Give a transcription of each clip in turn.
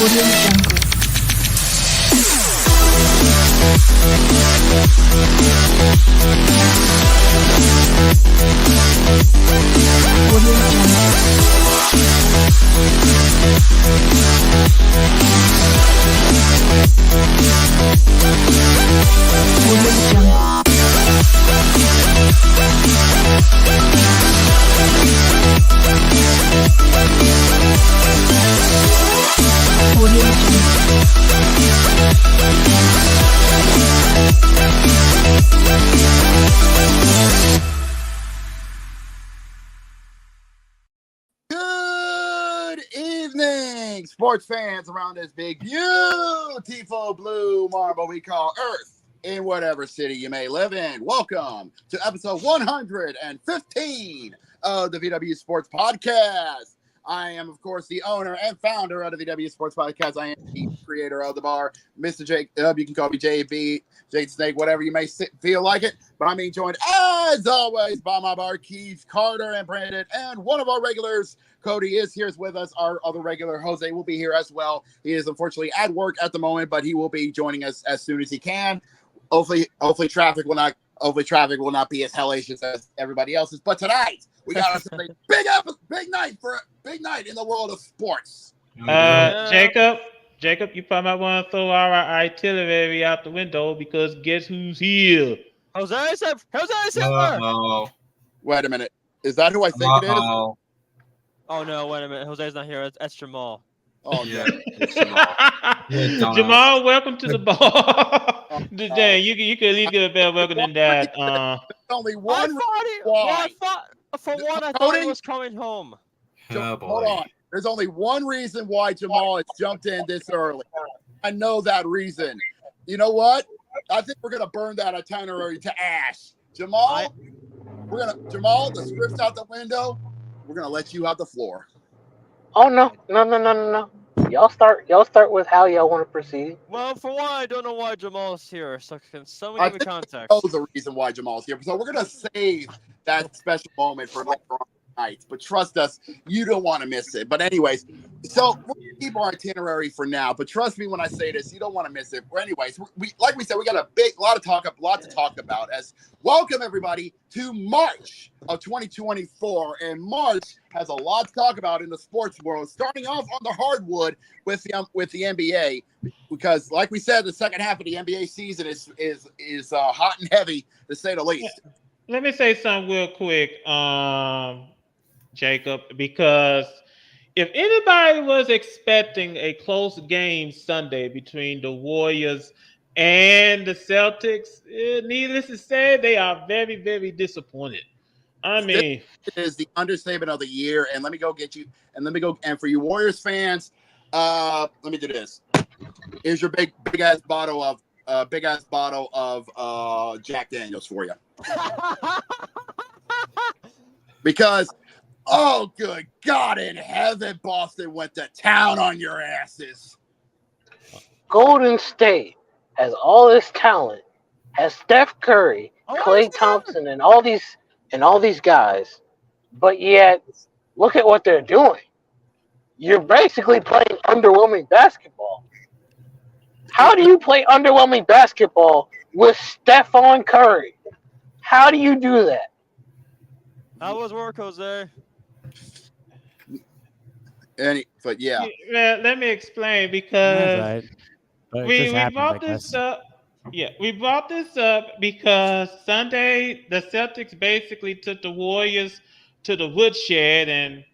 Audio Jungle. Audio Jungle. Audio Jungle. Good evening, sports fans around this big, beautiful blue marble we call Earth, in whatever city you may live in. Welcome to episode 115 of the VWU Sports Podcast. I am, of course, the owner and founder of the VWU Sports Podcast. I am the creator of the bar, Mr. Jake. You can call me JB, Jade Snake, whatever you may feel like it. But I'm being joined, as always, by my bar Keith, Carter, and Brandon. And one of our regulars, Cody, is here with us. Our other regular, Jose, will be here as well. He is unfortunately at work at the moment, but he will be joining us as soon as he can. Hopefully traffic will not be as hellacious as everybody else's. But tonight, we got us a big night in the world of sports. Jacob, you probably might want to throw our artillery out the window because guess who's here? Jose said. Wait a minute. Is that who I think it is? Oh no! Wait a minute. Jose's not here. That's Jamal. Oh yeah. Jamal, welcome to the bar. Dang, you can at least get a better welcome than that. There's only one I thought he was coming home. Hold on. There's only one reason why Jamal has jumped in this early. I know that reason. You know what? I think we're gonna burn that itinerary to ash. Jamal, the script's out the window. We're gonna let you have the floor. Oh no. Y'all start with how y'all want to proceed. Well, for one, I don't know why Jamal's here. So can someone give me context? I know the reason why Jamal's here. So we're gonna save that special moment for later on tonight. But trust us, you don't want to miss it. But anyways, so we'll keep our itinerary for now. But trust me when I say this, you don't want to miss it. But anyways, we like we said, we got a lot to talk about. As welcome everybody to March of 2024, and March has a lot to talk about in the sports world. Starting off on the hardwood with the NBA, because like we said, the second half of the NBA season is hot and heavy to say the least. Let me say something real quick, Jacob, because if anybody was expecting a close game Sunday between the Warriors and the Celtics, needless to say, they are very, very disappointed. I mean, it is the understatement of the year. And let me go get you. And for you Warriors fans, let me do this. Here's your big ass bottle of Jack Daniels for you. Because, oh good God in heaven, Boston went to town on your asses. Golden State has all this talent, has Steph Curry, Klay Thompson, and all these guys, but yet look at what they're doing. You're basically playing underwhelming basketball. How do you play underwhelming basketball with Stephon Curry? How do you do that? How was work, Jose? But yeah. Let me explain because we brought this up. Yeah, we brought this up because Sunday the Celtics basically took the Warriors to the woodshed, and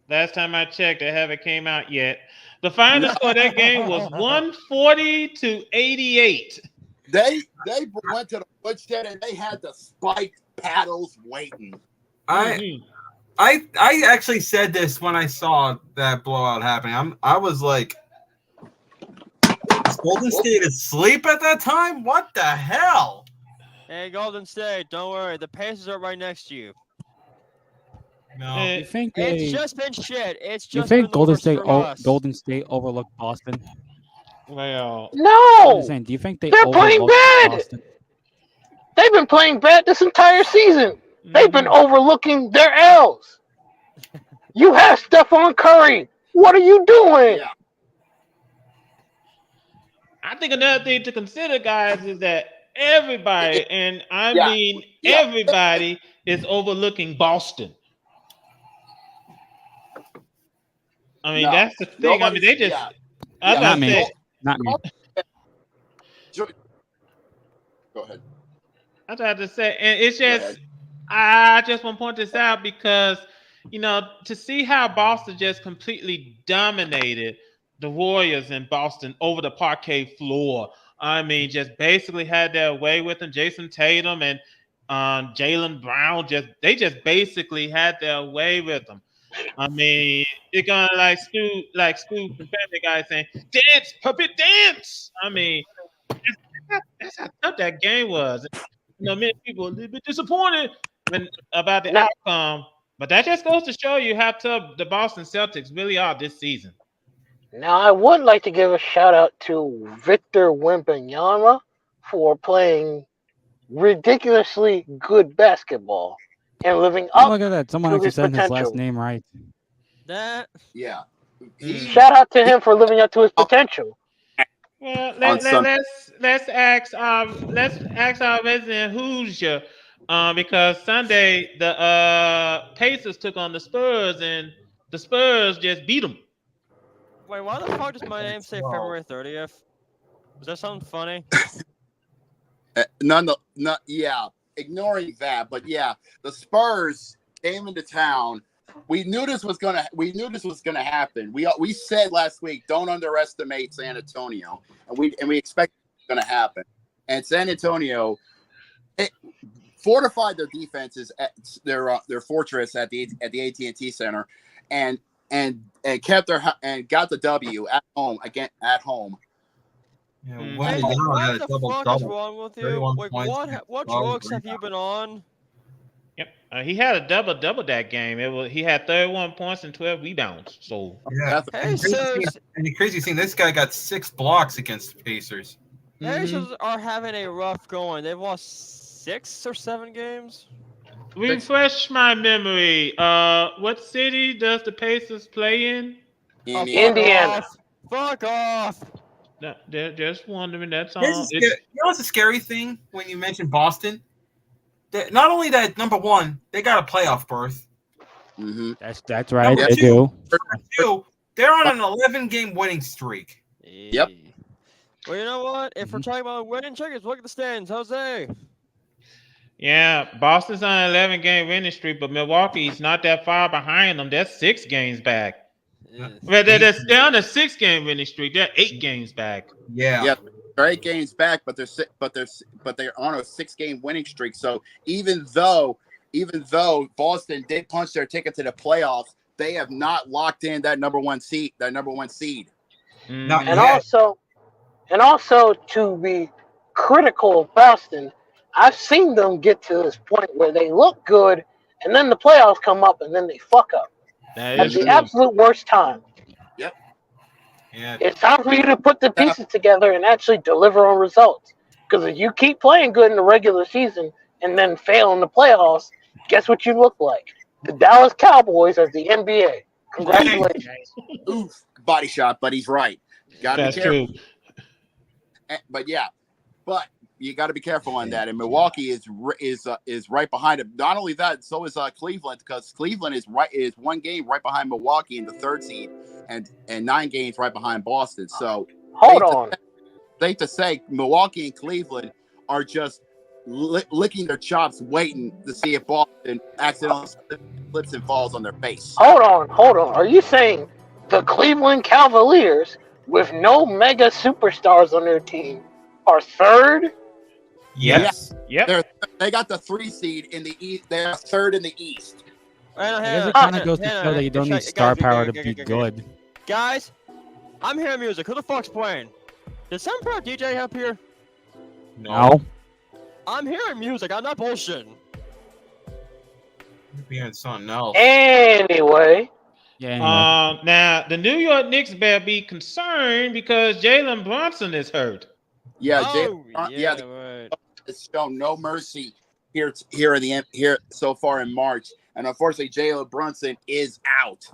last time I checked, they haven't came out yet. The final score of that game was 140-88. They went to the woodshed and they had the spiked paddles waiting. I actually said this when I saw that blowout happening. I was like, is Golden State asleep at that time? What the hell? Hey, Golden State, don't worry. The Pacers are right next to you. No, You think It's just been shit. you think Golden State overlooked Boston? Well, No, I'm saying, do you think they're playing overlooked bad. Boston? They've been playing bad this entire season. They've been overlooking their L's. You have Stephon Curry. What are you doing? Yeah. I think another thing to consider, guys, is that everybody, and I mean everybody, is overlooking Boston. I mean, that's the thing. I mean, they just. Not me. Not me. Go ahead. I tried to say, and it's just, I just want to point this out because, to see how Boston just completely dominated the Warriors in Boston over the parquet floor. I mean, just basically had their way with them. Jason Tatum and Jaylen Brown they just basically had their way with them. I mean, they're gonna like school from Family Guy saying, "Dance, puppet, dance." I mean, that's how tough that game was. Many people were a little bit disappointed about the outcome, but that just goes to show you how tough the Boston Celtics really are this season. Now, I would like to give a shout out to Victor Wembanyama for playing ridiculously good basketball and living up look at that. Someone to actually his said his potential. last name right. Yeah. Shout out to him for living up to his potential. Well, let's ask our resident Hoosier, because Sunday the Pacers took on the Spurs and the Spurs just beat them. Wait, why the fuck does my name say February 30th? Is that something funny? Ignoring that, but the Spurs came into town. We knew this was gonna happen. We said last week, don't underestimate San Antonio, and we expect it's gonna happen. And San Antonio fortified their defenses at their fortress at the AT&T Center, and kept got the W at home again at home. Yeah, what the fuck is wrong with you? Like, what drugs have you been on? Yep, he had a double that game. He had 31 points and 12 rebounds. So and the crazy thing, this guy got 6 blocks against the Pacers. Pacers are having a rough going. They've lost 6 or 7 games. Refresh my memory. What city does the Pacers play in? Indiana. Fuck off. No, they're just wondering. That's all. You know what's a scary thing when you mention Boston? Not only that, number one, they got a playoff berth. Mm-hmm. That's right. They do. Number 2, they're on an 11-game winning streak. Yep. Well, you know what? If we're talking about winning streaks, look at the stands, Jose. Yeah, Boston's on an 11-game winning streak, but Milwaukee's not that far behind them. They're 6 games back. Well, they're on a 6-game winning streak. They're 8 games back. Yeah, they're 8 games back, but they're on a 6-game winning streak. So even though Boston did punch their ticket to the playoffs, they have not locked in that number one seed. And also to be critical of Boston, I've seen them get to this point where they look good, and then the playoffs come up, and then they fuck up. At the absolute worst time. Yep. Yeah. It's time for you to put the pieces together and actually deliver on results. Because if you keep playing good in the regular season and then fail in the playoffs, guess what you look like? The Dallas Cowboys of the NBA. Congratulations. Oof, body shot, but he's right. That's true. But you got to be careful on that. And Milwaukee is right behind him. Not only that, so is Cleveland, because Cleveland is 1 game right behind Milwaukee in the 3rd seed, and 9 games right behind Boston. So safe to say, Milwaukee and Cleveland are just licking their chops, waiting to see if Boston accidentally slips and falls on their face. Hold on. Are you saying the Cleveland Cavaliers, with no mega superstars on their team, are 3rd? Yes. Yep. They got the 3 seed in the East. They're 3rd in the East. It kind of goes to show that you don't need star power to be good. Guys, I'm hearing music. Who the fuck's playing? Did some pro DJ up here? No. I'm hearing music. I'm not bullshitting. You're hearing something else. Anyway. Now the New York Knicks better be concerned because Jalen Brunson is hurt. It's shown no mercy here so far in March, and unfortunately, Jalen Brunson is out.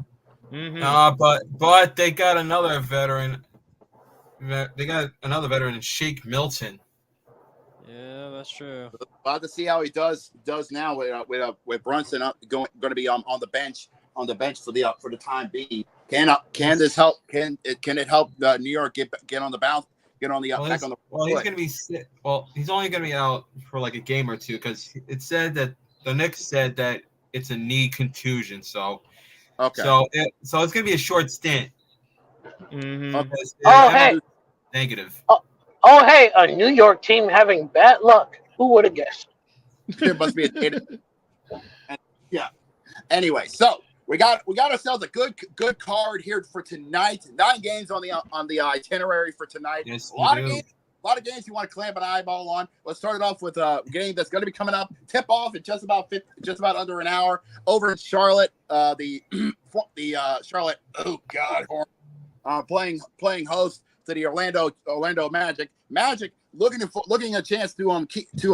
Mm-hmm. But they got another veteran, They got another veteran, Shake Milton. Yeah, that's true. About to see how he does now with Brunson going to be on the bench for the time being. Can this help? Can it help New York get on the bounce? Get on the back on the. Well, he's going to be. Well, he's only going to be out for like a game or two because it said that the Knicks said that it's a knee contusion. So, okay. So it's going to be a short stint. Mm-hmm. Okay. Hey. Negative. Oh, hey, a New York team having bad luck. Who would have guessed? There must be yeah. Anyway, so we got ourselves a good card here for tonight. 9 games on the itinerary for tonight. Yes, a lot of games you want to clamp an eyeball on. Let's start it off with a game that's going to be coming up. Tip off in just about under an hour over in Charlotte. The Charlotte. Oh God, playing host to the Orlando Magic. Magic looking a chance to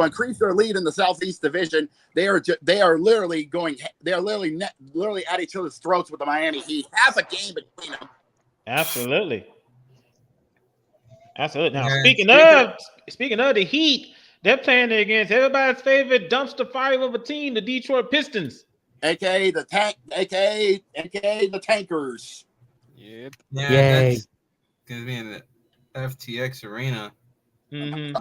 increase their lead in the Southeast Division. They are literally at each other's throats with the Miami Heat. Half a game between them. Absolutely. Now, Yeah, speaking of the Heat, they're playing against everybody's favorite dumpster fire of a team, the Detroit Pistons, aka the Tankers. Yep. Yeah, Yay. that's going to be in the FTX Arena. Mm-hmm.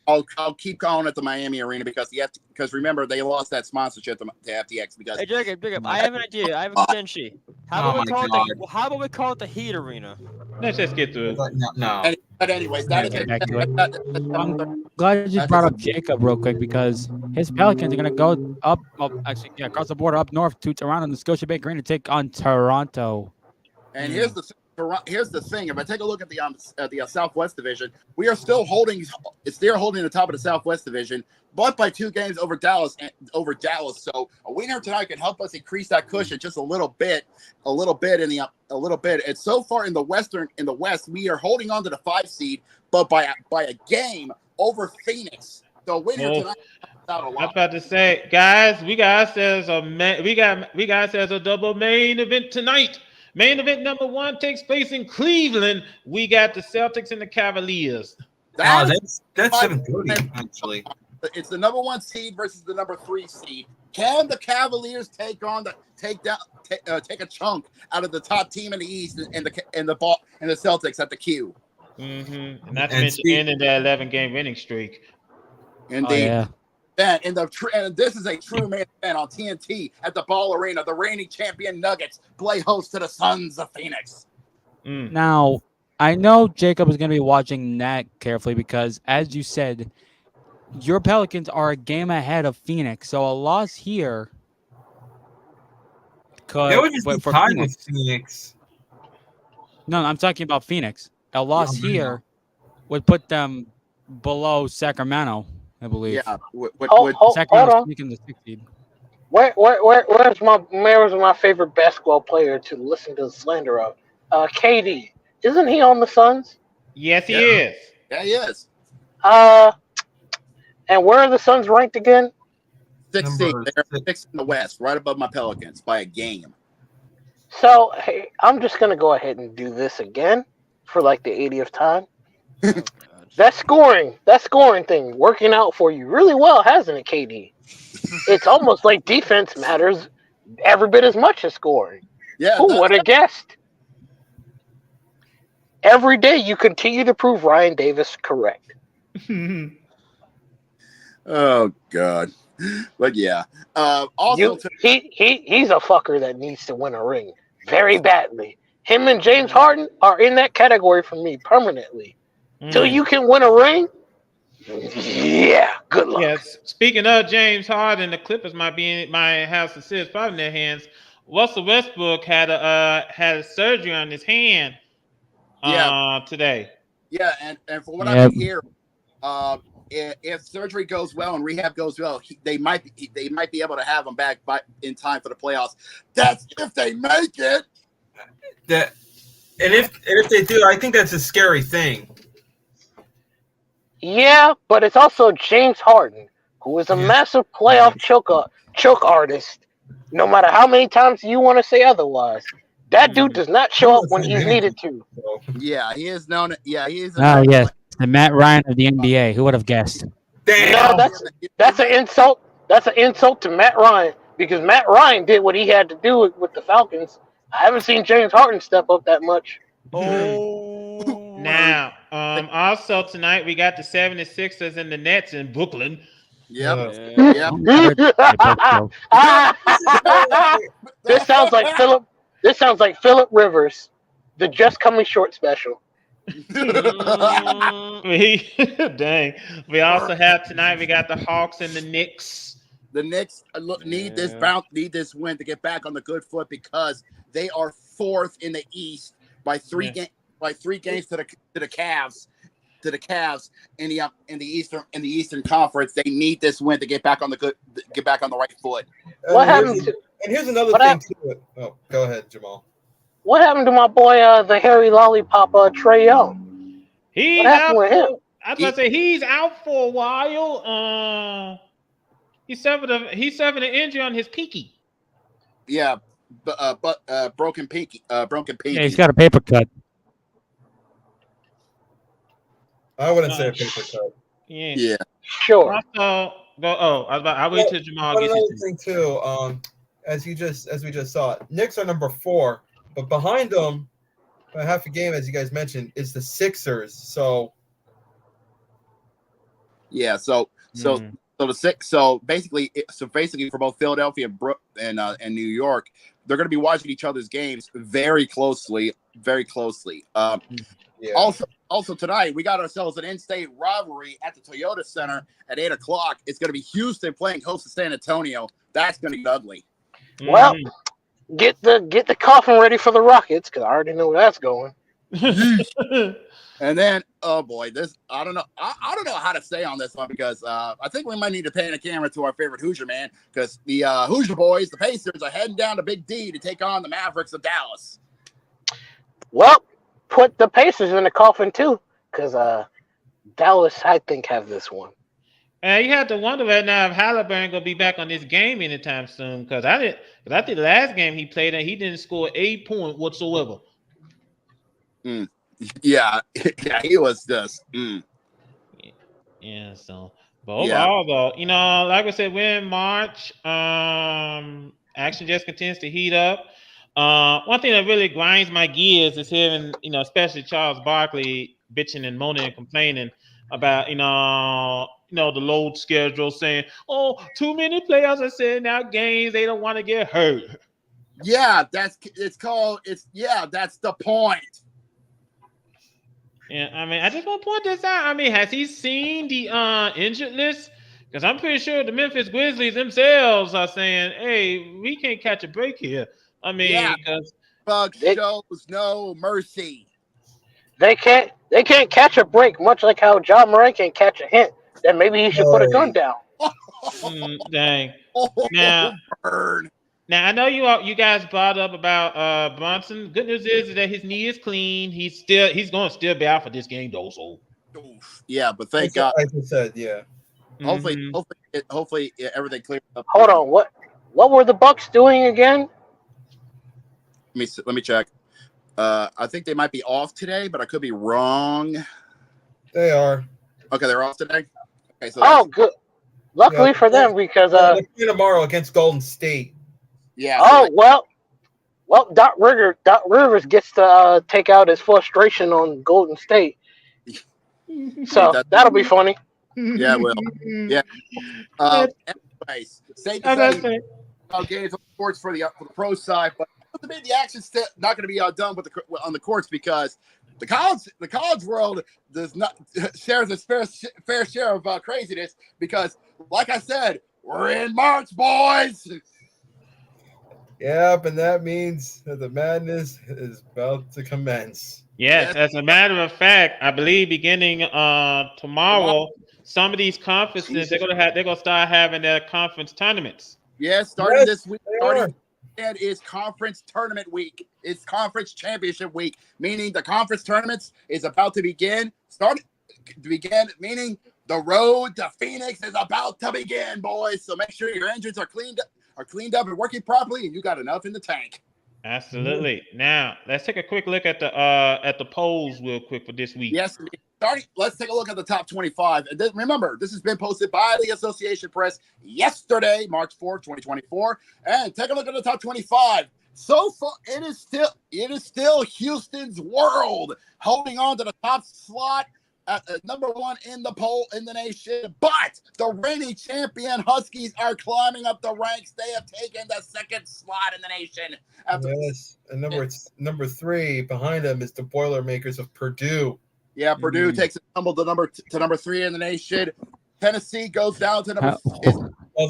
I'll keep calling it the Miami Arena because remember they lost that sponsorship to FTX because. Hey, Jacob, I have an idea. I have a contingency. How about we call it the Heat Arena? Let's just get through it. No. But anyways, that is I'm glad you just brought up Jacob real quick because his Pelicans are going to go up, across the border up north to Toronto and the Scotiabank Arena to take on Toronto. And here's the thing. If I take a look at the Southwest Division, we are still holding. They're holding the top of the Southwest Division, but by 2 games over Dallas. So a winner tonight can help us increase that cushion just a little bit. And so far in the West, we are holding on to the 5 seed, but by a game over Phoenix. So a winner tonight. I was about to say, guys, we got ourselves a double main event tonight. Main event number 1 takes place in Cleveland. We got the Celtics and the Cavaliers. That's 7:30 actually. It's the number 1 seed versus the number 3 seed. Can the Cavaliers take a chunk out of the top team in the East and the Celtics at the Q? Mm-hmm. And not to mention ending that 11-game winning streak. Indeed. Oh, yeah. And this is a true main event on TNT at the Ball Arena. The reigning champion Nuggets play host to the Sons of Phoenix. Now, I know Jacob is going to be watching that carefully because, as you said, your Pelicans are a game ahead of Phoenix. So a loss here could. They would just be tied with Phoenix. No, I'm talking about Phoenix. A loss here would put them below Sacramento, I believe. Yeah. Sacramento hold on. sneaking the 6th seed. Where's my favorite basketball player to listen to the slander of? KD. Isn't he on the Suns? Yes, he is. Yeah, he is. And where are the Suns ranked again? 6th seed. They're 6th in the West, right above my Pelicans by a game. So, hey, I'm just going to go ahead and do this again for like the 80th time. That scoring thing working out for you really well, hasn't it, KD? It's almost like defense matters every bit as much as scoring. Yeah. Who would have guessed? Every day you continue to prove Ryan Davis correct. Oh God. But yeah. Also, he's a fucker that needs to win a ring very badly. Him and James Harden are in that category for me permanently. Till you can win a ring, yeah, good luck. Yes. Speaking of James Harden, the Clippers might have some serious problem in their hands. Russell Westbrook had a surgery on his hand today. Yeah, and from what I can hear, if surgery goes well and rehab goes well, they might be able to have him back in time for the playoffs. That's if they make it. And if they do, I think that's a scary thing. Yeah, but it's also James Harden, who is a massive playoff choke artist. No matter how many times you want to say otherwise, That dude does not show up when he's needed to. Yeah, he is known. Yeah, he is. Oh yes, the Matt Ryan of the NBA. Who would have guessed? No, that's an insult. That's an insult to Matt Ryan because Matt Ryan did what he had to do with the Falcons. I haven't seen James Harden step up that much. Oh. Now, also tonight we got the 76ers and the Nets in Brooklyn. Yep. This sounds like Philip. This sounds like Philip Rivers, the Just Coming Short special. Dang. We also have tonight. We got the Hawks and the Knicks. The Knicks need this win to get back on the good foot because they are fourth in the East by three games to the Cavs. To the Cavs in the Eastern Conference, they need this win to get back on the right foot. What happened? And here's another thing too. Oh, go ahead, Jamal. What happened to my boy, the hairy lollipop, Trae Young? He's what happened with him? I was gonna say he's out for a while. He suffered an injury on his pinky. Yeah, but broken pinky. Broken pinky. Yeah, he's got a paper cut. I wouldn't say a paper cut. Yeah. Sure. I'll wait till Jamal gets another thing too. As we just saw, Knicks are number 4, but behind them, by half a game, as you guys mentioned, is the Sixers. So. Yeah. So basically for both Philadelphia and New York, they're going to be watching each other's games very closely. Yeah. Also tonight, we got ourselves an in-state rivalry at the Toyota Center at 8:00. It's going to be Houston playing host to San Antonio. That's going to be ugly. Well, get the coffin ready for the Rockets because I already know where that's going. And then, oh boy, this I don't know how to say on this one because I think we might need to pan a camera to our favorite Hoosier man because the Hoosier boys, the Pacers, are heading down to Big D to take on the Mavericks of Dallas. Well, put the Pacers in the coffin too, because Dallas, I think, have this one. You have to wonder right now if Halliburton gonna be back on this game anytime soon. Because I think the last game he played in, he didn't score a point whatsoever. Yeah, he was just. Yeah, so but overall, though, like I said, we're in March. Action just continues to heat up. One thing that really grinds my gears is hearing, especially Charles Barkley bitching and moaning and complaining about, the load schedule, saying, "Oh, too many players are sitting out games. They don't want to get hurt." Yeah, that's the point. Yeah, I just want to point this out. Has he seen the injured list? Because I'm pretty sure the Memphis Grizzlies themselves are saying, "Hey, we can't catch a break here." Because Bug shows no mercy. They can't catch a break, much like how John Moran can't catch a hint. Then maybe he should put a gun down. Dang. Now I know you guys brought up about Brunson. Good news is that his knee is clean. He's going to still be out for this game, though. So. Yeah, but thank God. I just said, yeah. Hopefully, everything clears up. Hold on, what were the Bucks doing again? Let me check. I think they might be off today, but I could be wrong. They are. Okay, they're off today. Okay, so good. Luckily for them, because they're playing tomorrow against Golden State. Yeah. Well, Doc Rivers gets to take out his frustration on Golden State. So that'll be funny. Yeah, well, yeah. Anyways, safe to say, games on sports for the pro side, but the action's still not going to be done on the courts because the college world does not shares its fair share of craziness because, like I said, we're in March, boys. Yep, and that means that the madness is about to commence. Yes, as a matter of fact, I believe beginning tomorrow, some of these conferences they're gonna start having their conference tournaments. Yes, starting this week. It is conference tournament week. It's conference championship week, meaning the conference tournaments is about to begin. Meaning the road to Phoenix is about to begin, boys. So make sure your engines are cleaned up and working properly, and you got enough in the tank. Absolutely. Now let's take a quick look at the polls real quick for this week. Yes, starting. Let's take a look at the top 25. And remember, this has been posted by the Association Press yesterday, March 4th, 2024. And take a look at the top 25. So far, it is still Houston's World holding on to the top slot at number one in the poll in the nation. But the reigning champion Huskies are climbing up the ranks. They have taken the second slot in the nation. Yes, and number 3 behind them is the Boilermakers of Purdue. Yeah, Purdue takes a tumble to number 3 in the nation. Tennessee goes down to number.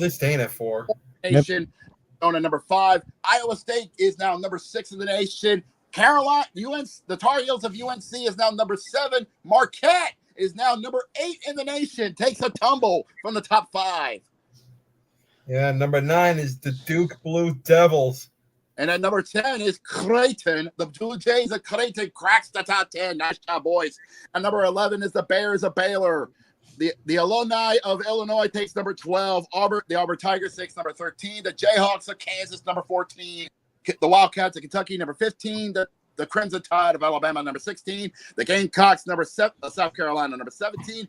They're staying at 4. Nation. On at number 5. Iowa State is now number 6 in the nation. Carolina, the Tar Heels of UNC is now number 7. Marquette is now number 8 in the nation. Takes a tumble from the top 5. Yeah, number 9 is the Duke Blue Devils. And at number 10 is Creighton. The Blue Jays of Creighton cracks the top 10. Nice job, boys. And number 11 is the Bears of Baylor. The alumni of Illinois takes number 12. The Auburn Tigers takes number 13. The Jayhawks of Kansas, number 14. The Wildcats of Kentucky, number 15. The Crimson Tide of Alabama, number 16. The Gamecocks, number 7. South Carolina, number 17.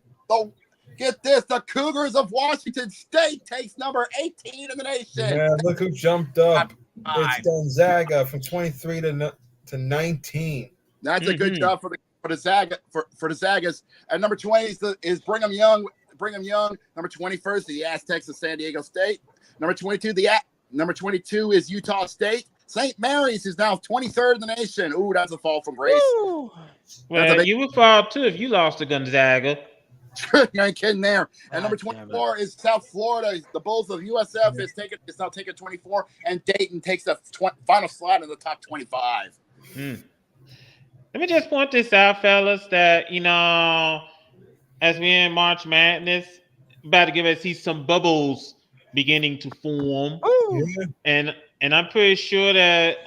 Get this, the Cougars of Washington State takes number 18 in the nation. Yeah, look who jumped up. It's Gonzaga from 23 to 19. That's a good job for the Zagas. And number 20 is Brigham Young. Number 21st, the Aztecs of San Diego State. Number 22 is Utah State. St. Mary's is now 23rd in the nation. Ooh, that's a fall from grace. Well, you would fall too if you lost to Gonzaga. You ain't kidding there. And number 24 is South Florida. The Bulls of USF is now taking 24, and Dayton takes the final slot in the top 25. Let me just point this out, fellas, that, as we're in March Madness, about to see some bubbles beginning to form. And I'm pretty sure that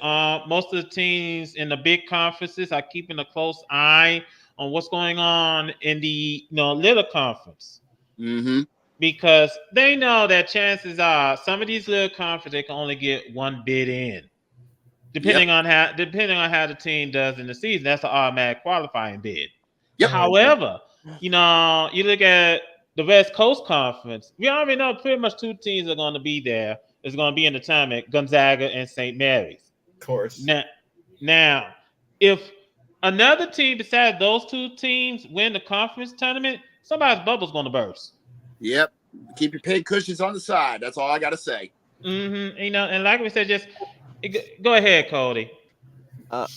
most of the teams in the big conferences are keeping a close eye on what's going on in the little conference. Because they know that chances are some of these little conferences, they can only get one bid in. Depending on how the team does in the season, that's an automatic qualifying bid. However, you look at the West Coast Conference, we already know pretty much 2 teams are going to be there. It's going to be in the tournament, Gonzaga and St. Mary's. Of course. Now, if another team besides those 2 teams win the conference tournament, somebody's bubble's going to burst. Yep. Keep your pin cushions on the side. That's all I got to say. And like we said, just go ahead, Cody. I'm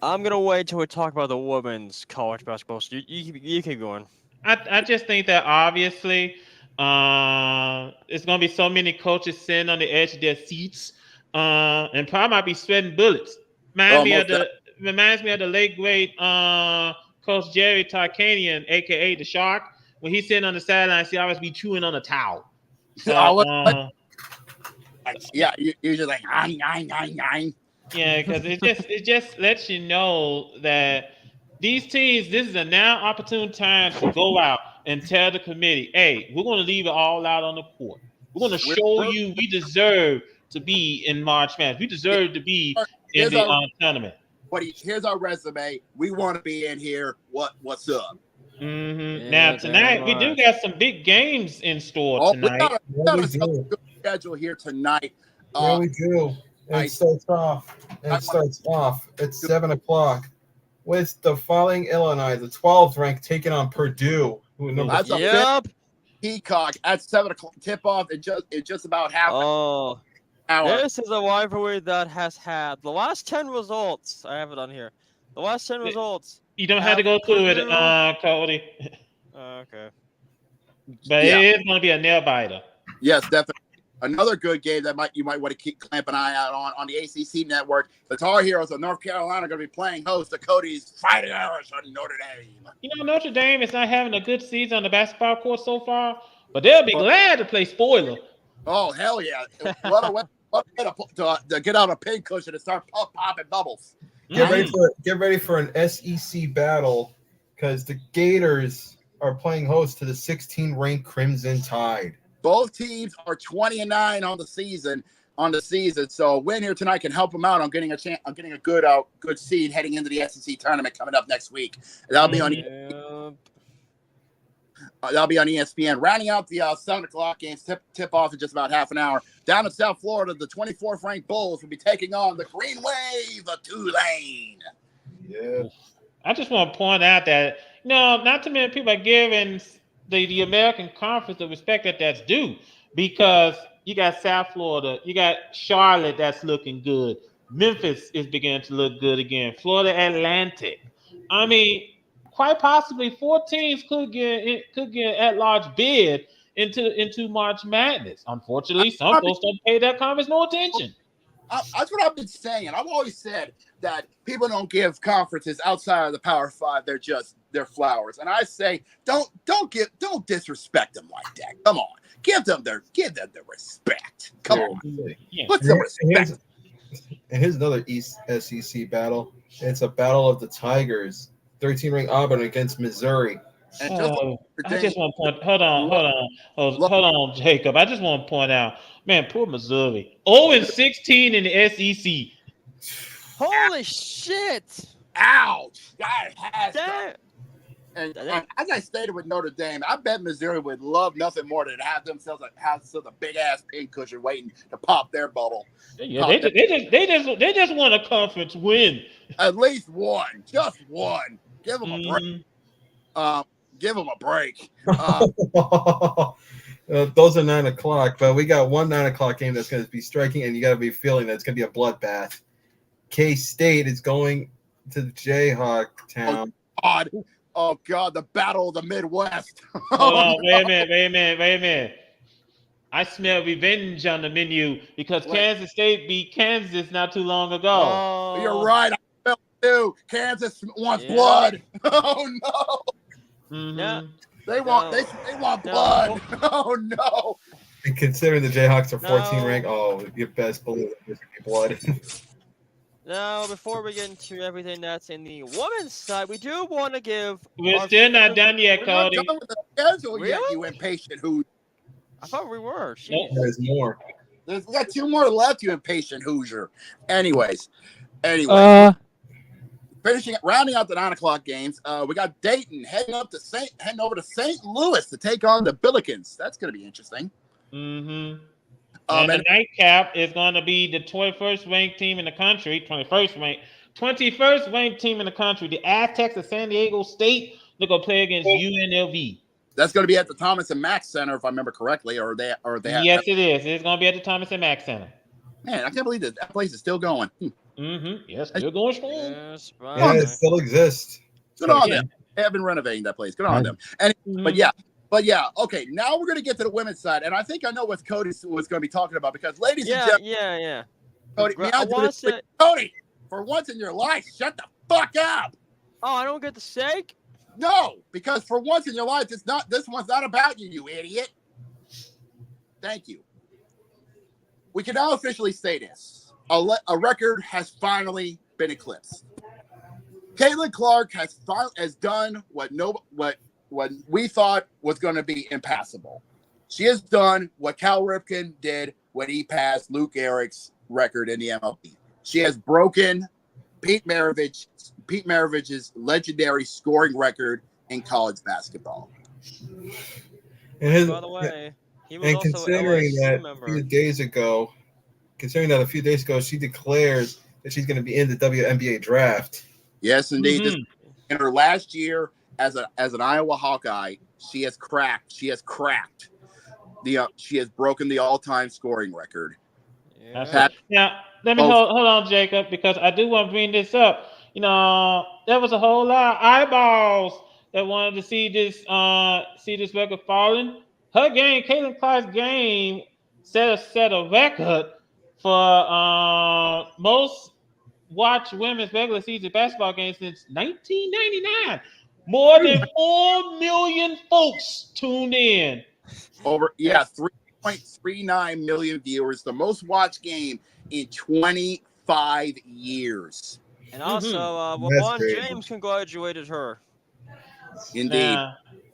going to wait till we talk about the women's college basketball. So you keep going. I just think that obviously it's going to be so many coaches sitting on the edge of their seats and probably might be sweating bullets. Reminds me of the late great Coach Jerry Tarkanian, a.k.a. the Shark. When he's sitting on the sidelines, he always be chewing on a towel. So, you're just like, nine. Yeah, because it just lets you know that these teams, this is a now opportune time to go out and tell the committee, hey, we're going to leave it all out on the court. We're going to show you we deserve to be in March Madness. We deserve to be in the tournament. But here's our resume. We want to be in here. What's up? Now tonight we do got some big games in store tonight. We got a good schedule here tonight. Yeah, we do. It starts off at 7:00 with the following Illinois, the 12th ranked, taking on Purdue. That's a Peacock at 7:00 tip off. It just about happened. This is a rivalry that has had the last 10 results. I have it on here. The last 10 results. You don't have to go through it, Cody. Okay. But it is going to be a nail biter. Yes, definitely. Another good game that you might want to keep clamp an eye out on the ACC network. The Tar Heels of North Carolina are going to be playing host to Cody's Fighting Irish on Notre Dame. Notre Dame is not having a good season on the basketball court so far, but they'll be glad to play spoiler. Oh, hell yeah. What a way to get out a pin cushion and start popping bubbles. Get ready for an SEC battle because the Gators are playing host to the 16th ranked Crimson Tide. Both teams are 20-9 on the season. on the season. So a win here tonight can help them out on getting a chance, on getting a good seed heading into the SEC tournament coming up next week. That'll be on. That'll be on ESPN. Rounding out the 7 o'clock games, tip off in just about half an hour. Down in South Florida, the 24th ranked Bulls will be taking on the Green Wave of Tulane. Yeah. I just want to point out that not too many people are giving the American Conference the respect that's due, because you got South Florida, you got Charlotte that's looking good. Memphis is beginning to look good again. Florida Atlantic. I mean, quite possibly 4 teams could get at-large bid into March Madness. Unfortunately, some folks don't pay that conference no attention. That's what I've been saying. I've always said that people don't give conferences outside of the Power Five they're flowers. And I say don't disrespect them like that. Come on, give them their respect. Come on, put some respect. And here's another East SEC battle. It's a battle of the Tigers. 13-ring Auburn against Missouri. I just want to point. Hold on, Jacob. I just want to point out, man, poor Missouri. 0-16 in the SEC. Holy shit! Ouch! That has Damn. And as I stated with Notre Dame, I bet Missouri would love nothing more than to have themselves a big ass pin cushion waiting to pop their bubble. Yeah, they just want a conference win. At least one, just one. Give them a break. Give them a break. Those are 9 o'clock, but we got one 9 o'clock game that's going to be striking, and you got to be feeling that it's going to be a bloodbath. K-State is going to the Jayhawk town. Oh God, the battle of the Midwest. Hold on, wait a minute. I smell revenge on the menu because Kansas State beat Kansas not too long ago. Oh, you're right. I smell it too. Kansas wants blood. Oh no. Mm-hmm. Yeah. They want blood. Oh no. And considering the Jayhawks are 14 ranked, you best believe there's going to be blood. Now, before we get into everything that's in the women's side, we do want to give. We're still not done yet, Cody. We're not done with the schedule yet, you impatient Hoosier. I thought we were. Nope. There's more. We got 2 more left, you impatient Hoosier. Anyways. Rounding out the 9 o'clock games, we got Dayton heading over to St. Louis to take on the Billikens. That's going to be interesting. Mm-hmm. And the nightcap is going to be the 21st ranked team in the country, 21st ranked team in the country, the Aztecs of San Diego State. They're going to play against UNLV. That's going to be at the Thomas and Mack Center, if I remember correctly, Yes, it is. It's going to be at the Thomas and Mack Center. Man, I can't believe that place is still going. Mm-hmm. Yes, still going strong. Yes, Yeah, it still exists. Good on them. They have been renovating that place. Good on them. But yeah, okay. Now we're going to get to the women's side, and I think I know what Cody was going to be talking about because, ladies and gentlemen, Cody, for once in your life, shut the fuck up. Oh, I don't get the steak? No, because for once in your life, this one's not about you, you idiot. Thank you. We can now officially say this: a record has finally been eclipsed. Caitlin Clark has done what we thought was going to be impassable. She has done what Cal Ripken did when he passed Luke Eric's record in the MLB. She has broken Pete Maravich's legendary scoring record in college basketball. And by the way, he was also considering that member. a few days ago, she declares that she's going to be in the WNBA draft. Yes, indeed. Mm-hmm. In her last year as an Iowa Hawkeye, she has broken the all-time scoring record. Yeah. Now, let me hold on, Jacob, because I do want to bring this up. There was a whole lot of eyeballs that wanted to see this record falling. Her game, Caitlin Clark's game, set a record for most watched women's regular season basketball games since 1999. More than 4 million folks tuned in. 3.39 million viewers, the most watched game in 25 years. And also, LeBron James congratulated her. Indeed.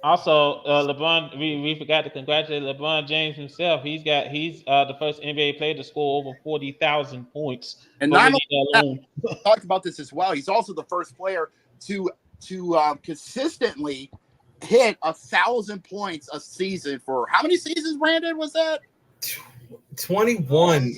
Also, LeBron, we forgot to congratulate LeBron James himself. He's the first NBA player to score over 40,000 points. And not only that, we talked about this as well. He's also the first player to consistently hit 1,000 points a season for how many seasons? Brandon, was that 21?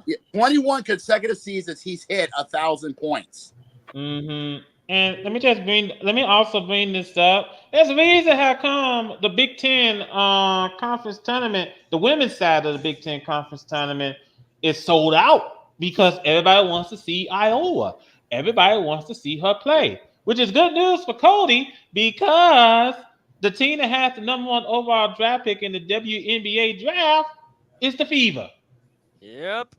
Yeah, 21 consecutive seasons. He's hit 1,000 points. Mm-hmm. And let me also bring this up. There's a reason how come the Big Ten conference tournament, the women's side of the Big Ten conference tournament, is sold out because everybody wants to see Iowa. Everybody wants to see her play, which is good news for Cody because the team that has the number 1 overall draft pick in the WNBA draft is the Fever. Yep.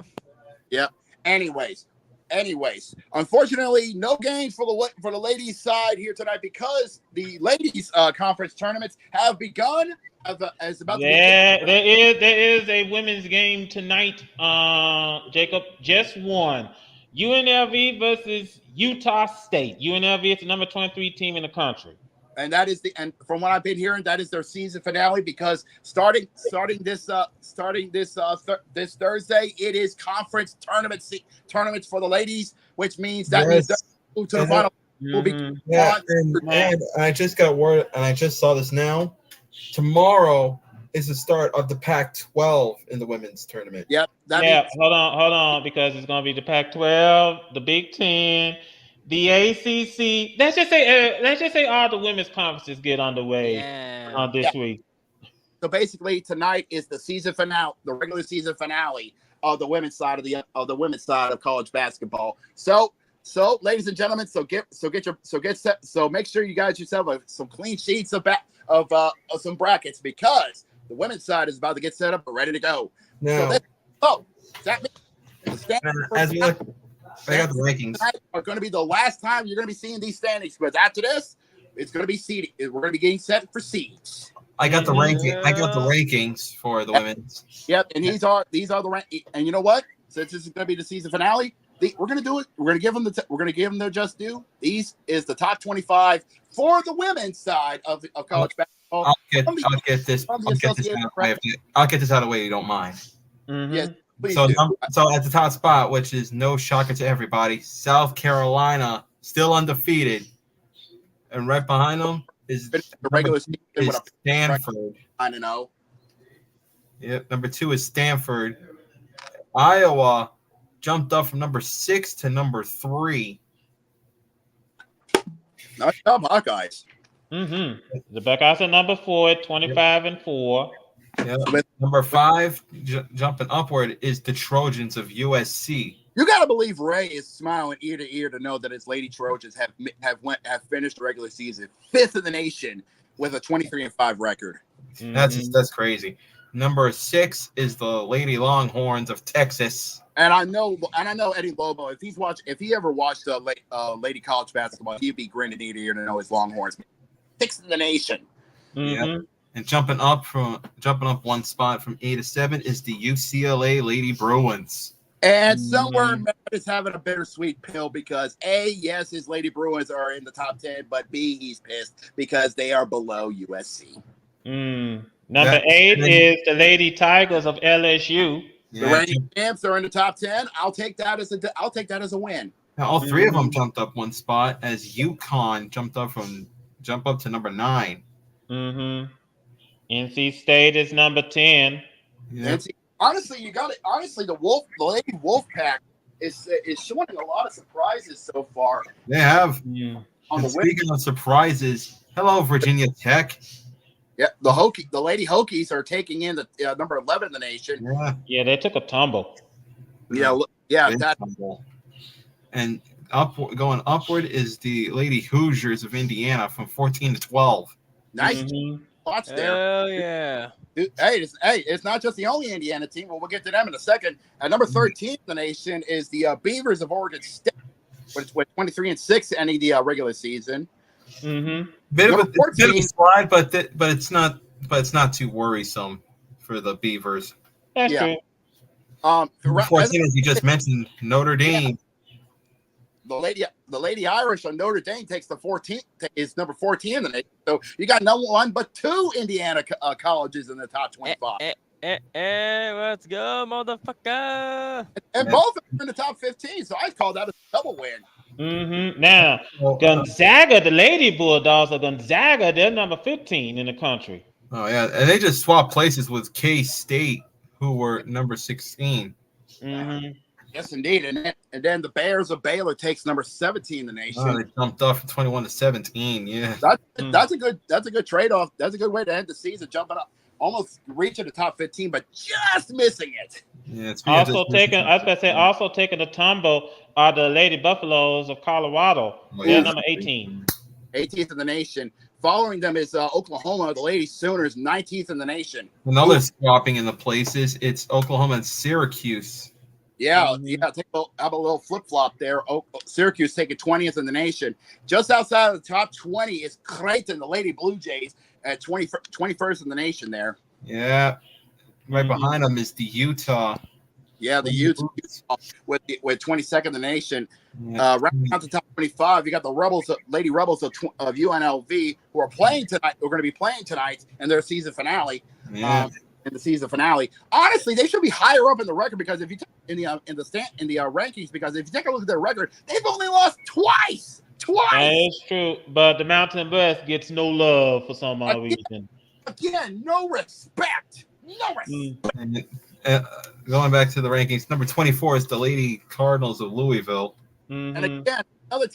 Anyways, unfortunately, no games for the ladies' side here tonight because the ladies' conference tournaments have begun. There is a women's game tonight. Jacob, just one. UNLV versus Utah State. UNLV is the number 23 team in the country. And from what I've been hearing, that is their season finale because starting this Thursday, it is conference tournaments for the ladies, which means that means they'll move to the final. Will be and I just got word, and I just saw this now. Tomorrow is the start of the Pac-12 in the women's tournament. Yep. Hold on, because it's going to be the Pac-12, the Big Ten, the ACC. Let's just say all the women's conferences get underway this week. So basically, tonight is the season finale, the regular season finale of the women's side of college basketball. So, ladies and gentlemen, make sure you guys yourself some clean sheets of some brackets because the women's side is about to get set up and ready to go. Now, as we look. I got the rankings. Are going to be the last time you're going to be seeing these standings, but after this, it's going to be seeding. We're going to be getting set for seeds. I got the ranking. I got the rankings for the women's. Yep, and these are the rankings. And you know what? Since this is going to be the season finale, we're going to do it. We're going to give them their just due. These is the top 25 for the women's side of college basketball. I'll get this out of the way. You don't mind? Mm-hmm. Yes. So at the top spot, which is no shocker to everybody, South Carolina still undefeated, and right behind them is the regular season is Stanford. I don't know. Yep, number 2 is Stanford. Iowa jumped up from number 6 to number 3. Nice job, Buckeyes. Mm-hmm. The Buckeyes are number 4, 25-4. Yep. Number 5, jumping upward, is the Trojans of USC. You got to believe Ray is smiling ear to ear to know that his Lady Trojans have finished the regular season 5th in the nation with a 23-5 record. Mm-hmm. That's crazy. Number 6 is the Lady Longhorns of Texas. And I know Eddie Lobo. If he ever watched Lady College basketball, he'd be grinning ear to ear to know his Longhorns 6th in the nation. Mm-hmm. Yep. And jumping up one spot from 8 to 7 is the UCLA Lady Bruins. And somewhere Matt is having a bittersweet pill because A, yes, his Lady Bruins are in the top 10, but B, he's pissed because they are below USC. Number 8 is the Lady Tigers of LSU. The reigning champs are in the top 10. I'll take that as a win. Now, all 3 of them jumped up one spot as UConn jumped up to number 9. Mm-hmm. NC State is number 10. Yeah. Honestly, the Lady Wolfpack is showing a lot of surprises so far. They have. Yeah. Speaking of surprises, hello Virginia Tech. Yeah, the Lady Hokies are taking in the number 11 in the nation. Yeah, they took a tumble. That tumble. And going upward is the Lady Hoosiers of Indiana from 14 to 12. Nice. Watch there. Hell yeah. Dude, it's not just the only Indiana team, but we'll get to them in a second. At number 13 in the nation is the Beavers of Oregon State, with 23-6 ending the regular season. Mm-hmm. Bit of a slide, but it's not too worrisome for the Beavers. That's true. 14, as you just mentioned, Notre Dame. the Lady Irish on Notre Dame takes the 14th, is number 14 in the nation. So you got no one but 2 Indiana colleges in the top 25. Let's go, motherfucker! And both are in the top 15, so I call that a double win. Now, Gonzaga, the Lady Bulldogs of Gonzaga, they're number 15 in the country. Oh yeah, and they just swapped places with K-State, who were number 16. Yes, indeed. And then the Bears of Baylor takes number 17 in the nation. Oh, they jumped off from 21 to 17. Yeah, that's a good trade-off. That's a good way to end the season, jumping up, almost reaching the top 15, but just missing it. Yeah, it's also taking the tumble are the Lady Buffaloes of Colorado. They're number 18. 18th in the nation. Following them is Oklahoma, the Lady Sooners, 19th in the nation. Another swapping in the places. It's Oklahoma and Syracuse. Yeah, take a little flip-flop there. Syracuse taking 20th in the nation. Just outside of the top 20 is Creighton, the Lady Blue Jays, at 21st in the nation there. Yeah. Right behind them is the Utah. Yeah, the Utah with 22nd in the nation. Right down to top 25, you got the Rebels, Lady Rebels of UNLV, who are playing tonight. We're going to be playing tonight in their season finale. Yeah. In the season finale, honestly, they should be higher up in the record because if you in the rankings, because if you take a look at their record, they've only lost twice. That is true, but the Mountain West gets no love for some odd reason. Again, no respect. No respect. Going back to the rankings, number 24 is the Lady Cardinals of Louisville. And again, another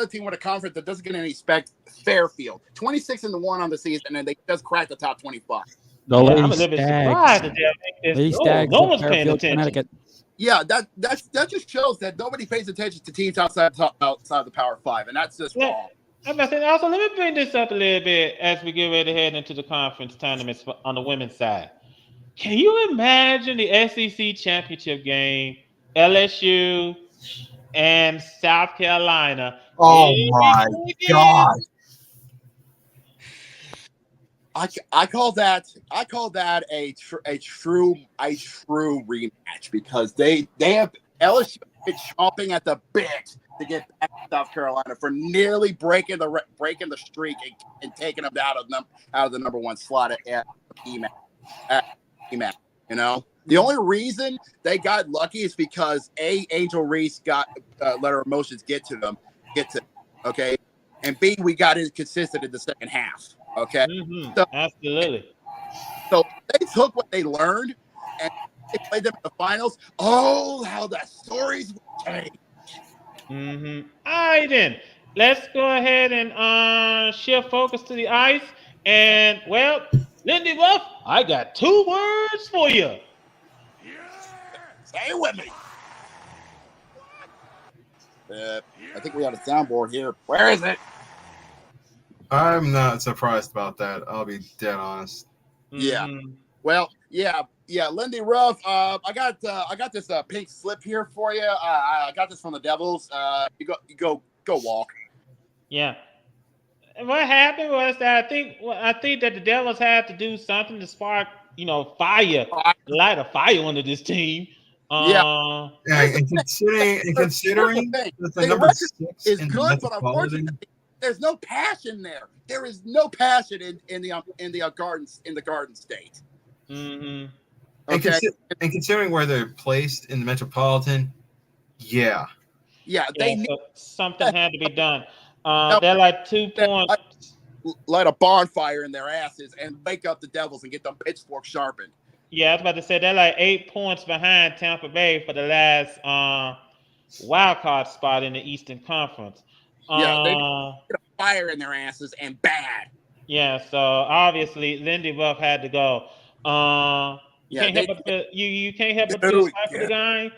team with a conference that doesn't get any respect. Fairfield, 26-1 on the season, and they just cracked the top 25. I'm a little bit surprised that no one's paying attention. Yeah, that just shows that nobody pays attention to teams outside the Power 5, and that's just wrong. Also, let me bring this up a little bit as we get ready to head into the conference tournaments on the women's side. Can you imagine the SEC championship game, LSU and South Carolina? Oh my God! I call that a true rematch because they have LSU chomping at the bit to get back to South Carolina for nearly breaking the streak and taking them out of the number 1 slot at EMAC. You know, the only reason they got lucky is because Angel Reese got let her emotions get to them, okay, and B, we got inconsistent in the second half. Okay. So, absolutely. So they took what they learned and they played them in the finals. Oh, how the stories will change. All right, then. Let's go ahead and shift focus to the ice. And, well, Lindy Ruff, I got 2 words for you. Stay with me. I think we got a soundboard here. Where is it? I'm not surprised about that. I'll be dead honest. Yeah. Well, yeah. Lindy Ruff. I got this pink slip here for you. I got this from the Devils. You go walk. Yeah. What happened was that I think that the Devils had to do something to spark, fire, light a fire under this team. And considering that the number 6 is good, but unfortunately, there's no passion there. There is no passion in the Garden State. Okay. And considering where they're placed in the Metropolitan, yeah, something had to be done. They're like 2 points. Light a bonfire in their asses and wake up the Devils and get them pitchforks sharpened. Yeah, I was about to say they're like 8 points behind Tampa Bay for the last wild card spot in the Eastern Conference. They get a fire in their asses and bad. Yeah, so obviously Lindy Ruff had to go. You can't help but feel sorry for the guy,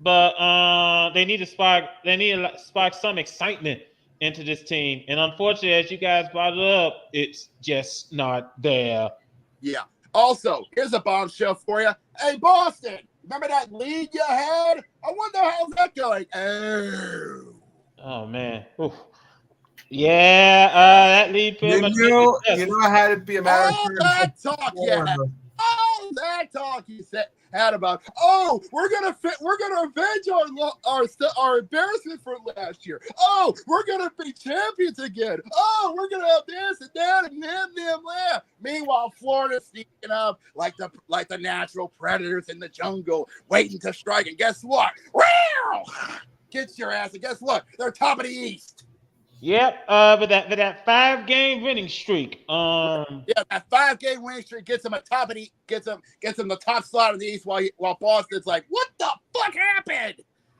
but they need to spark some excitement into this team. And unfortunately, as you guys brought it up, it's just not there. Yeah. Also, here's a bombshell for you. Hey, Boston, remember that lead you had? I wonder how's that going. Oh man. Oof. Yeah, that lead pretty much. You know, I had to be a matter of all that that talk you had about, oh, we're gonna avenge our embarrassment from last year. Oh, we're gonna be champions again. Oh, we're gonna have this and that and them. Meanwhile, Florida's sneaking up like the natural predators in the jungle, waiting to strike. And guess what? Wow! Get your ass. And guess what? They're top of the East. Yep. But that 5-game winning streak. Yeah, that 5-game winning streak gets them gets them the top slot in the East while Boston's like, what the fuck happened?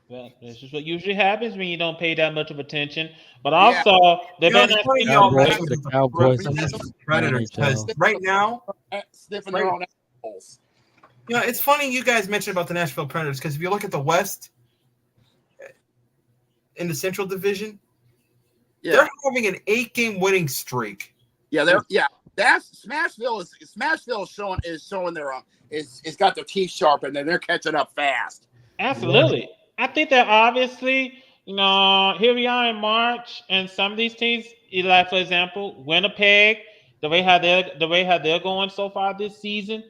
Well, this is what usually happens when you don't pay that much of attention. But also, they better not see the Cowboys and the Predators, because right now, sniffing their own assholes. you know, it's funny you guys mentioned about the Nashville Predators, because if you look at the West in the Central Division, they're having an 8-game winning streak. That's Smashville is showing their it's got their teeth sharpened and they're catching up fast. Absolutely. I think that obviously, here we are in March, and some of these teams, like for example, Winnipeg, the way how they're going so far this season,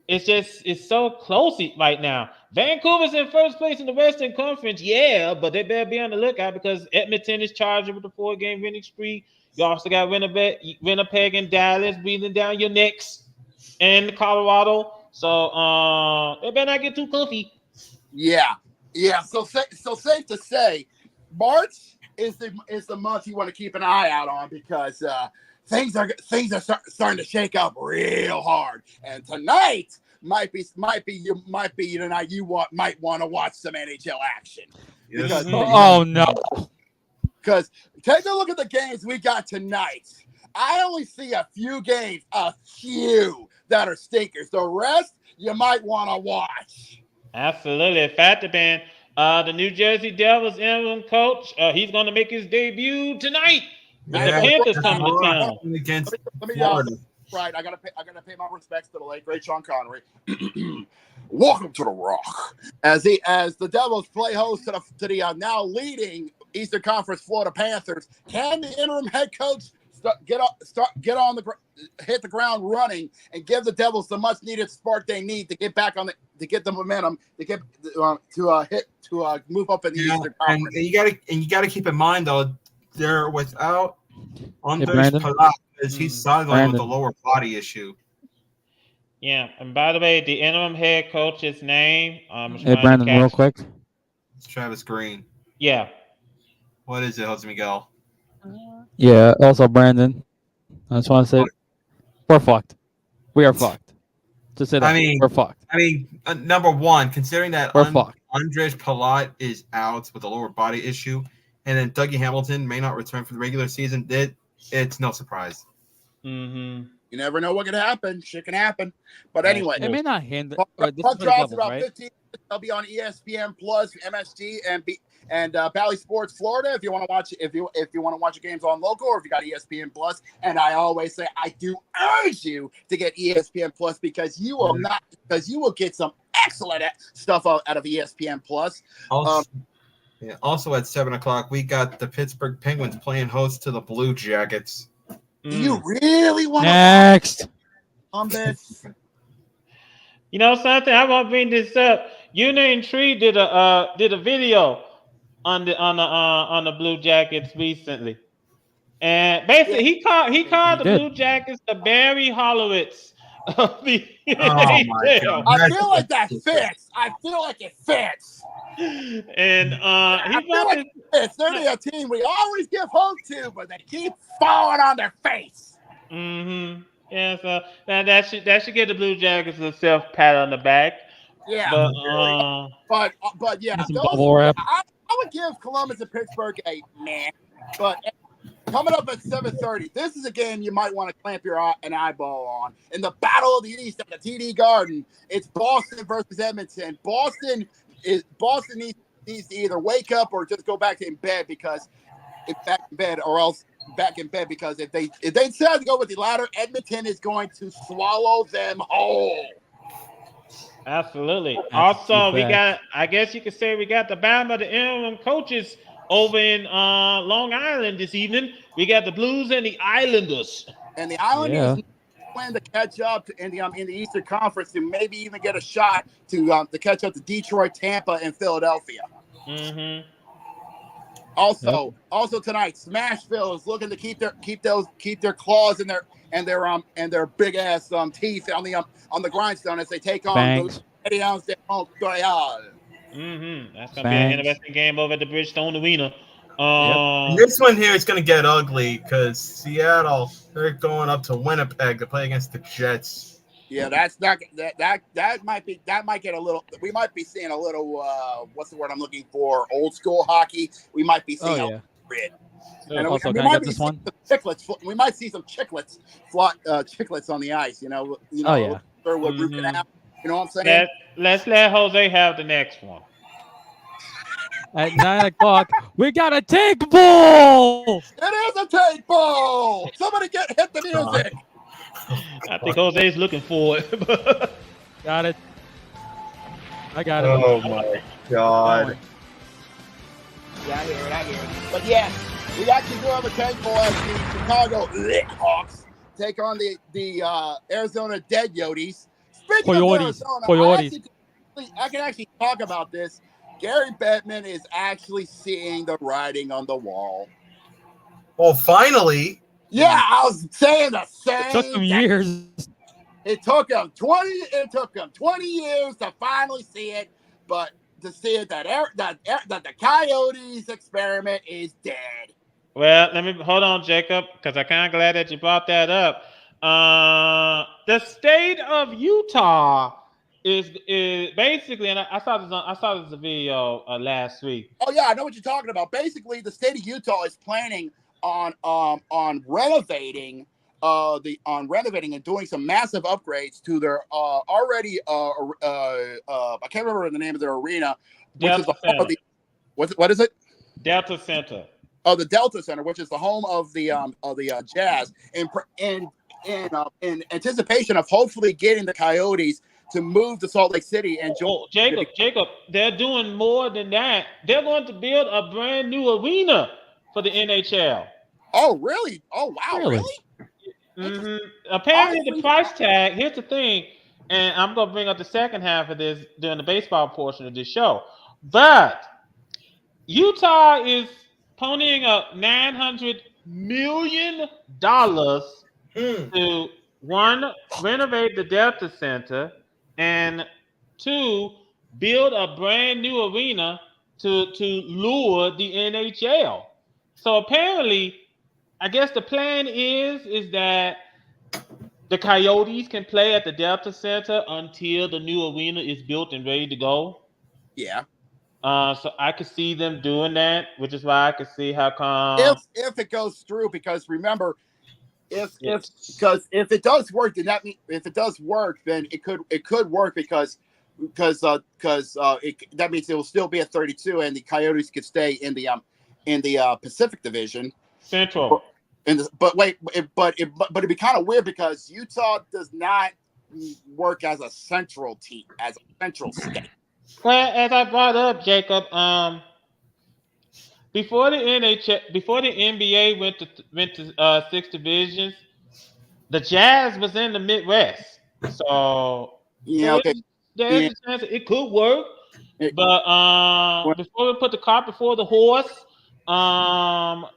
it's so close right now. Vancouver's in first place in the Western Conference, but they better be on the lookout because Edmonton is charged with the 4-game winning streak. You also got Winnipeg and Dallas breathing down your necks, and Colorado. So they better not get too comfy. Yeah. So safe to say, March is the month you want to keep an eye out on because things are starting to shake up real hard. And tonight might be you might want to watch some NHL action. Yes. Because take a look at the games we got tonight. I only see a few that are stinkers. The rest you might want to watch. Absolutely. In fact, the New Jersey Devils interim coach, he's going to make his debut tonight with the Panthers coming to town against Florida. Right, I gotta pay my respects to the late great Sean Connery. Welcome to the Rock. As the Devils play host to the now leading Eastern Conference Florida Panthers, can the interim head coach hit the ground running and give the Devils the much needed spark they need to get back to get the momentum to move up in the Eastern Conference? And you gotta keep in mind though, they're without Andres Palat as he's sidelined with a lower body issue. Yeah, and by the way, the interim head coach's name. Hey Brandon, real quick. It's Travis Green. Yeah. What is it, Jose Miguel? Yeah, also Brandon. I just want to say we're fucked. We are fucked. Just say that. We're fucked. Number one, considering that fucked. Andres Palat is out with a lower body issue, and then Dougie Hamilton may not return for the regular season, it's no surprise. Mm-hmm. You never know what could happen. Shit can happen. But anyway, it may not hinder. Puck drops about 15. They'll be on ESPN Plus, MSG, and Bally Sports Florida. If you want to watch, if you want to watch your games on local, or if you got ESPN Plus. And I always say I do urge you to get ESPN Plus because you will get some excellent stuff out of ESPN Plus. Also at 7:00, we got the Pittsburgh Penguins playing host to the Blue Jackets. Do you really want next on this? You know something? I want to bring this up. Unit Tree did a video on the Blue Jackets recently, and basically he called the Blue Jackets the Barry Horowitz of the NHL. I feel like that fits. I feel like it fits. And I feel like it fits. They're a team we always give hope to, but they keep falling on their face. Mm-hmm. Yeah, so that should give the Blue Jackets a self pat on the back. Yeah, but yeah, I would give Columbus and Pittsburgh a man. But coming up at 7:30, this is a game you might want to clamp an eyeball on. In the Battle of the East at the TD Garden, it's Boston versus Edmonton. Boston needs to either wake up or just go back in bed because if they decide to go with the latter, Edmonton is going to swallow them whole. Absolutely. Also, I guess you could say we got the battle of the interim coaches over in Long Island this evening. We got the Blues and the Islanders. And the Islanders win to catch up in the Eastern Conference to maybe even get a shot to catch up to Detroit, Tampa, and Philadelphia. Mm-hmm. Also tonight, Smashville is looking to keep their claws in their big ass teeth on the grindstone as they take on Bangs. Montreal. Mm-hmm. That's gonna be an interesting game over at the Bridgestone Arena. And this one here is going to get ugly because Seattle, they're going up to Winnipeg to play against the Jets. Yeah, that might get a little. We might be seeing a little. What's the word I'm looking for? Old school hockey. We might be seeing. And Also, we can I might get be this seeing one? some chiclets. We might see some chiclets on the ice. Oh, yeah. Sure what Root can have. You know what I'm saying? Let's let Jose have the next one. At 9 o'clock, we got a take ball. It is a take ball. Somebody hit the music. I think Jose's looking for it. Got it. I got it. Oh my God. Yeah, I hear it. But yeah, we actually do have a take ball as the Chicago Hawks take on the Arizona Dead Yotes. Speaking Coyotes. of Arizona, Coyotes. I can actually talk about this. Gary Bettman is actually seeing the writing on the wall. Well, finally. Yeah, I was saying the same. It took him years. It took him 20 years to finally see it, but to see it that the Coyotes experiment is dead. Well, let me hold on, Jacob, because I'm kind of glad that you brought that up. The state of Utah is basically, and I saw this video last week. Oh yeah, I know what you're talking about. Basically, the state of Utah is planning on renovating and doing some massive upgrades to their already I can't remember the name of their arena, which Delta is the Center. home of the what is it? Delta Center. Oh, the Delta Center, which is the home of the Jazz, in anticipation of hopefully getting the Coyotes to move to Salt Lake City and join. Oh, Jacob, they're doing more than that. They're going to build a brand new arena for the NHL. Oh, really? Oh, wow, really? Mm-hmm. Apparently, the price tag. Here's the thing, and I'm going to bring up the second half of this during the baseball portion of this show. But Utah is ponying up $900 million to one, renovate the Delta Center, and two, build a brand new arena to lure the NHL. So apparently, I guess the plan is that the Coyotes can play at the Delta Center until the new arena is built and ready to go. Yeah. So I could see them doing that, which is why I could see how come if it goes through, because remember, if it does work, then that means if it does work, then it could work because that means it will still be at 32, and the Coyotes could stay in the Pacific Division Central. But it'd be kind of weird because Utah does not work as a central team, as a central state. Well, as I brought up, Jacob, before the NBA went to 6 divisions, the Jazz was in the Midwest. So there's a chance it could work. But before we put the cart before the horse,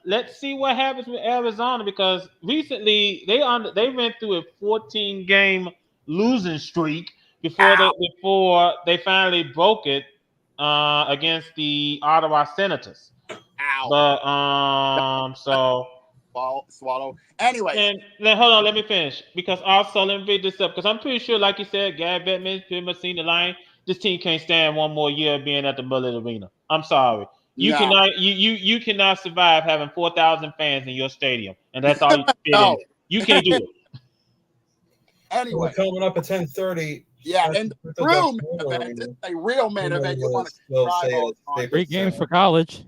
let's see what happens with Arizona, because recently they went through a 14-game losing streak before they finally broke it against the Ottawa Senators. But so swallow. Anyway, and then hold on, let me finish, because also let me read this up, because I'm pretty sure, like you said, Gary Bettman pretty much seen the line. This team can't stand one more year being at the Bullet Arena. I'm sorry. You cannot survive having 4,000 fans in your stadium, and that's all you can fit in. You can't do it. Anyway, we're coming up at 10:30. Yeah, and the real main event, it's a real main event. You want to try 3 games for college.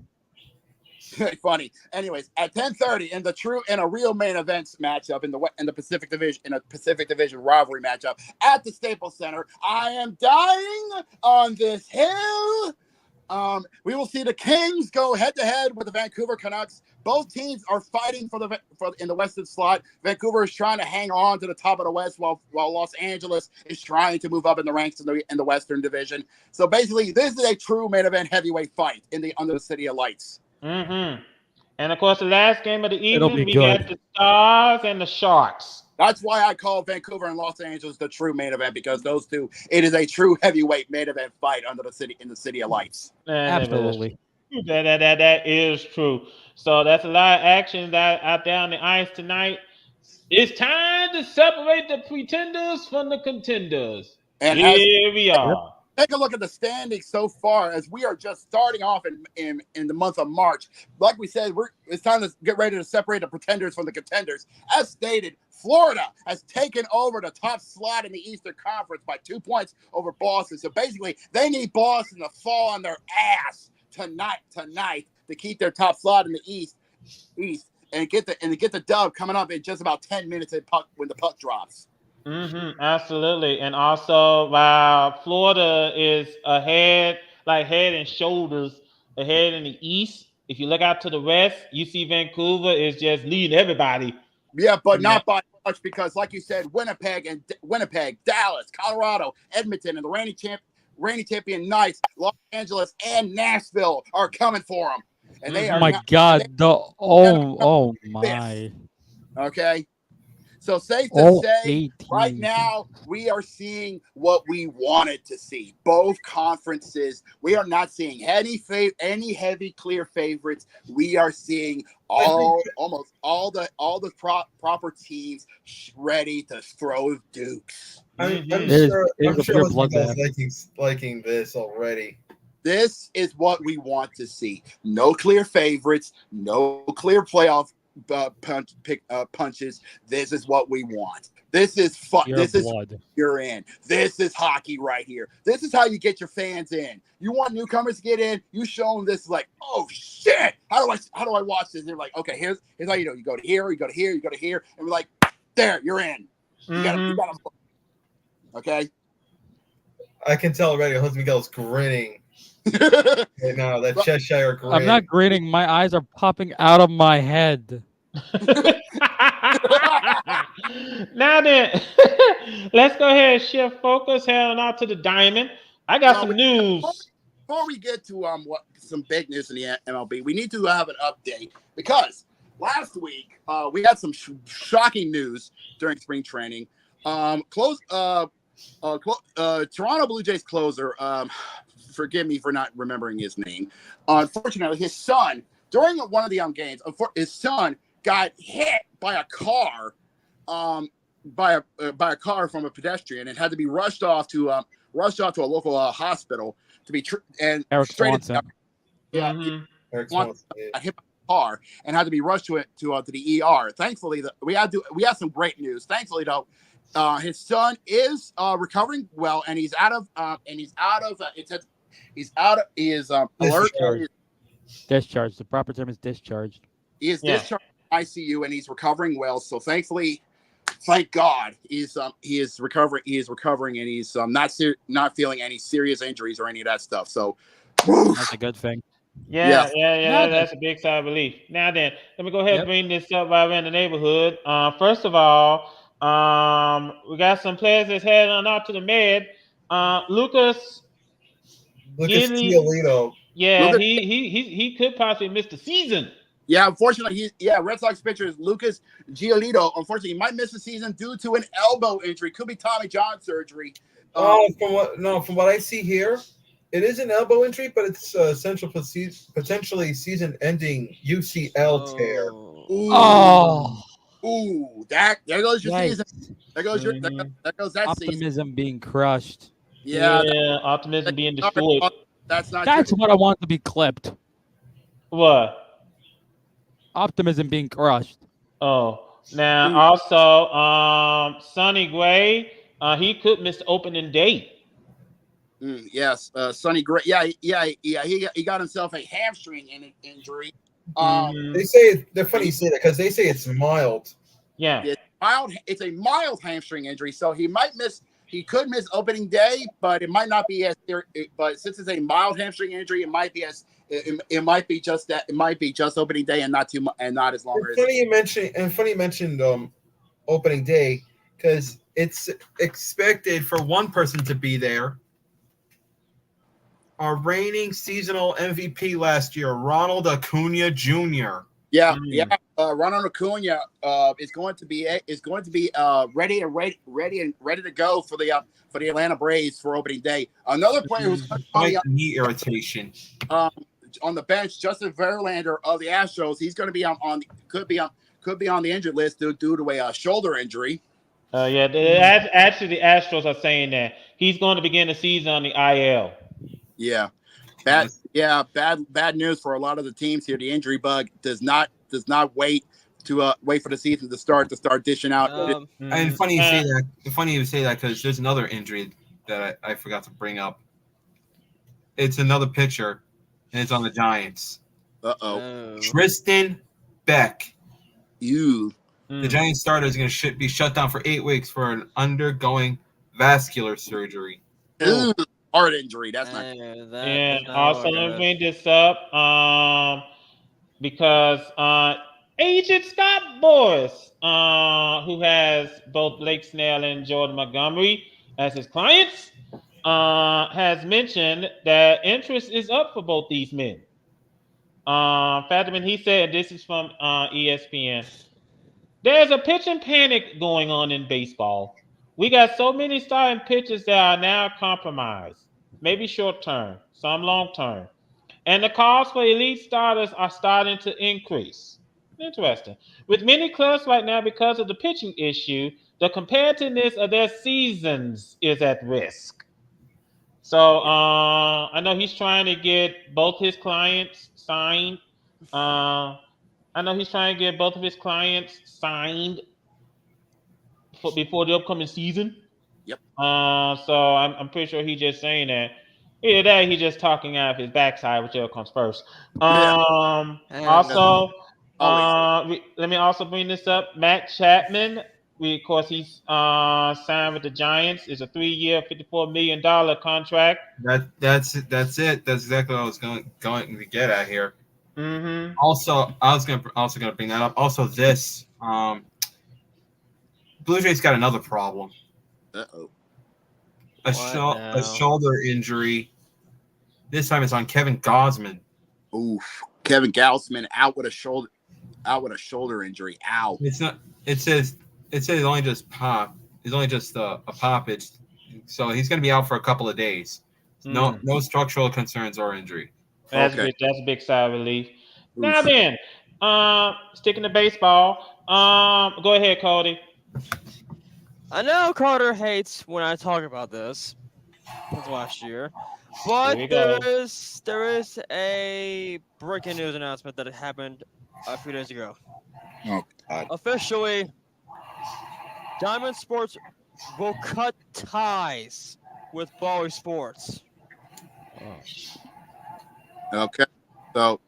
Funny. Anyways, at 10:30 in a real main events matchup in the Pacific Division rivalry matchup at the Staples Center, I am dying on this hill. We will see the Kings go head-to-head with the Vancouver Canucks. Both teams are fighting in the Western slot. Vancouver is trying to hang on to the top of the West, while Los Angeles is trying to move up in the ranks in the Western Division. So basically, this is a true main event heavyweight fight under the City of Lights. Mm-hmm. And of course, the last game of the evening, we good. got the Stars and the Sharks. That's why I call Vancouver and Los Angeles the true main event, because those two, it is a true heavyweight main event fight in the City of Lights. Absolutely. That is true. So that's a lot of action out there on the ice tonight. It's time to separate the pretenders from the contenders. And here we are. Take a look at the standings so far, as we are just starting off in the month of March. Like we said, it's time to get ready to separate the pretenders from the contenders. As stated, Florida has taken over the top slot in the Eastern Conference by 2 points over Boston. So basically, they need Boston to fall on their ass tonight to keep their top slot in the East and get the dub coming up in just about 10 minutes when the puck drops. Mm-hmm, absolutely. And also, while Florida is ahead, like head and shoulders ahead in the East, if you look out to the West, you see Vancouver is just leading everybody. Yeah, but not by much, because, like you said, Winnipeg, Dallas, Colorado, Edmonton, and the reigning champion Knights, Los Angeles, and Nashville are coming for them. And they are. Oh my God! Oh my. Okay. So safe to say, 18. right now, we are seeing what we wanted to see. Both conferences, we are not seeing any heavy, clear favorites. We are seeing almost all the proper teams ready to throw dukes. I'm sure listeners liking this already. This is what we want to see. No clear favorites, no clear playoff punches. This is what we want. This is fun. This is you're in. This is hockey right here. This is how you get your fans in. You want newcomers to get in. You show them this, like, oh shit. How do I watch this? They're like, okay, here's how you do. You go to here, you go to here, you go to here, and we're like, there, you're in. You gotta. Okay. I can tell already. Jose Miguel's grinning. Right now, that Cheshire grin. I'm not grinning. My eyes are popping out of my head. Now then, let's go ahead and shift focus, heading out to the Diamond. I got some news. Before we get to some big news in the MLB, we need to have an update, because last week we had some shocking news during spring training. Toronto Blue Jays closer. Forgive me for not remembering his name. Unfortunately, his son, during one of the games, his son got hit by a car, by a car from a pedestrian, and had to be rushed off to a local hospital to be and Eric straight Swanson. Eric Swanson got hit by a car and had to be rushed to the ER. Thankfully, we had some great news. Thankfully, though, his son is recovering well, and he's out of alert. Discharged. The proper term is discharged. He is discharged from ICU, and he's recovering well. So thankfully, thank God, he is recovering. He is recovering, and he's not feeling any serious injuries or any of that stuff. So that's a good thing. Yeah. That's a big sigh of relief. Now then, let me go ahead and bring this up while we're in the neighborhood. First of all, we got some players that's heading on out to the Med. Lucas Giolito. Yeah, he could possibly miss the season. Yeah, unfortunately, Red Sox pitcher is Lucas Giolito. Unfortunately, he might miss the season due to an elbow injury. Could be Tommy John surgery. From what I see here, it is an elbow injury, but it's potentially season-ending UCL tear. Ooh, there goes your season. There goes that optimism being crushed. Yeah, optimism being destroyed. That's what I want to be clipped. What? Optimism being crushed. Oh, now also, Sonny Gray, he could miss the opening date. Yes, Sonny Gray. Yeah. He got himself a hamstring injury. They say they're funny you say that because they say it's mild. Yeah, it's mild. It's a mild hamstring injury, so he might miss he could miss opening day, but it might not be as serious. But since it's a mild hamstring injury, it might be as it might be just that. It might be just opening day and not too much and not as long as. Funny you mentioned opening day because it's expected for one person to be there. Our reigning seasonal MVP last year, Ronald Acuna Jr. Yeah. Ronald Acuna is going to be ready to go for the Atlanta Braves for opening day. Another player who's knee irritation on the bench, Justin Verlander of the Astros. He's going to be could be on the injured list due to a shoulder injury. Actually, the Astros are saying that he's going to begin the season on the IL. Yeah. Bad news for a lot of the teams here. The injury bug does not wait for the season to start dishing out. And funny you say that. Funny you say that because there's another injury that I forgot to bring up. It's another pitcher, and it's on the Giants. Tristan Beck. You. The Giants starter is going to be shut down for 8 weeks for an undergoing vascular surgery. Ooh. Heart injury. That's not. And also, let me bring this up because Agent Scott Boris, who has both Blake Snell and Jordan Montgomery as his clients, has mentioned that interest is up for both these men. Fetterman, he said, this is from ESPN. There's a pitching panic going on in baseball. We got so many starting pitchers that are now compromised, maybe short term, some long term. And the calls for elite starters are starting to increase. Interesting. With many clubs right now, because of the pitching issue, the competitiveness of their seasons is at risk. So I know he's trying to get both his clients signed. Before the upcoming season. Yep. So I'm pretty sure he's just saying that. Either that, he's just talking out of his backside, whichever comes first. Also, let me also bring this up. Matt Chapman, of course, he's signed with the Giants. It's a 3-year, $54 million contract. That's it. That's exactly what I was going to get at here. Mm-hmm. Also, I was gonna bring that up. Also, this Blue Jays got another problem. A shoulder injury. This time it's on Kevin Gausman. Oof. Kevin Gausman out with a shoulder injury. Ow. It's not. It says it only just pop. It's only just a poppage. So he's going to be out for a couple of days. No structural concerns or injury. That's a big sigh of relief. Oof. Now then, sticking to baseball. Go ahead, Cody. I know Carter hates when I talk about this since last year, but there is a breaking news announcement that happened a few days ago. Oh God! Officially, Diamond Sports will cut ties with Bally Sports. Okay, so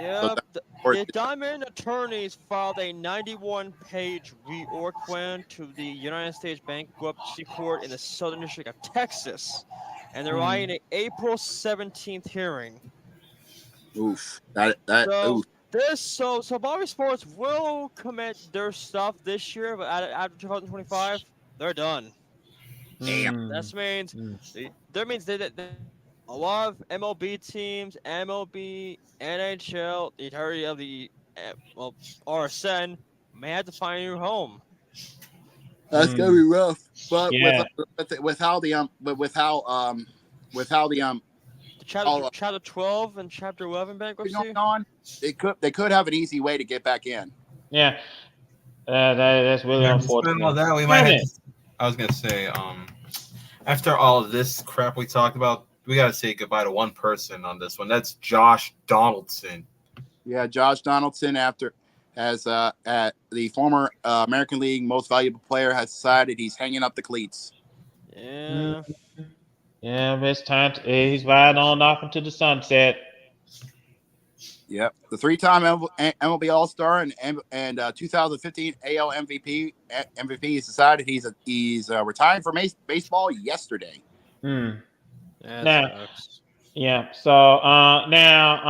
the Diamond attorneys filed a 91-page reorg plan to the United States Bankruptcy Court in the Southern District of Texas, and they're eyeing an April 17th hearing. Oof. So Bobby Sports will commit their stuff this year, but after 2025, they're done. Damn. That means that a lot of MLB teams, MLB, NHL, the entirety of the RSN may have to find a new home. That's gonna be rough. But with how Chapter 12 and Chapter 11 bankruptcy on, they could have an easy way to get back in. Yeah, that's really unfortunate. I was gonna say, after all of this crap we talked about, we got to say goodbye to one person on this one. That's Josh Donaldson. Yeah, Josh Donaldson, as the former American League Most Valuable Player, has decided he's hanging up the cleats. Yeah. Yeah, it's time. He's riding on off into the sunset. Yep, the three-time MLB All-Star and 2015 AL MVP. He's decided he's retiring from baseball yesterday. Now, yeah. So now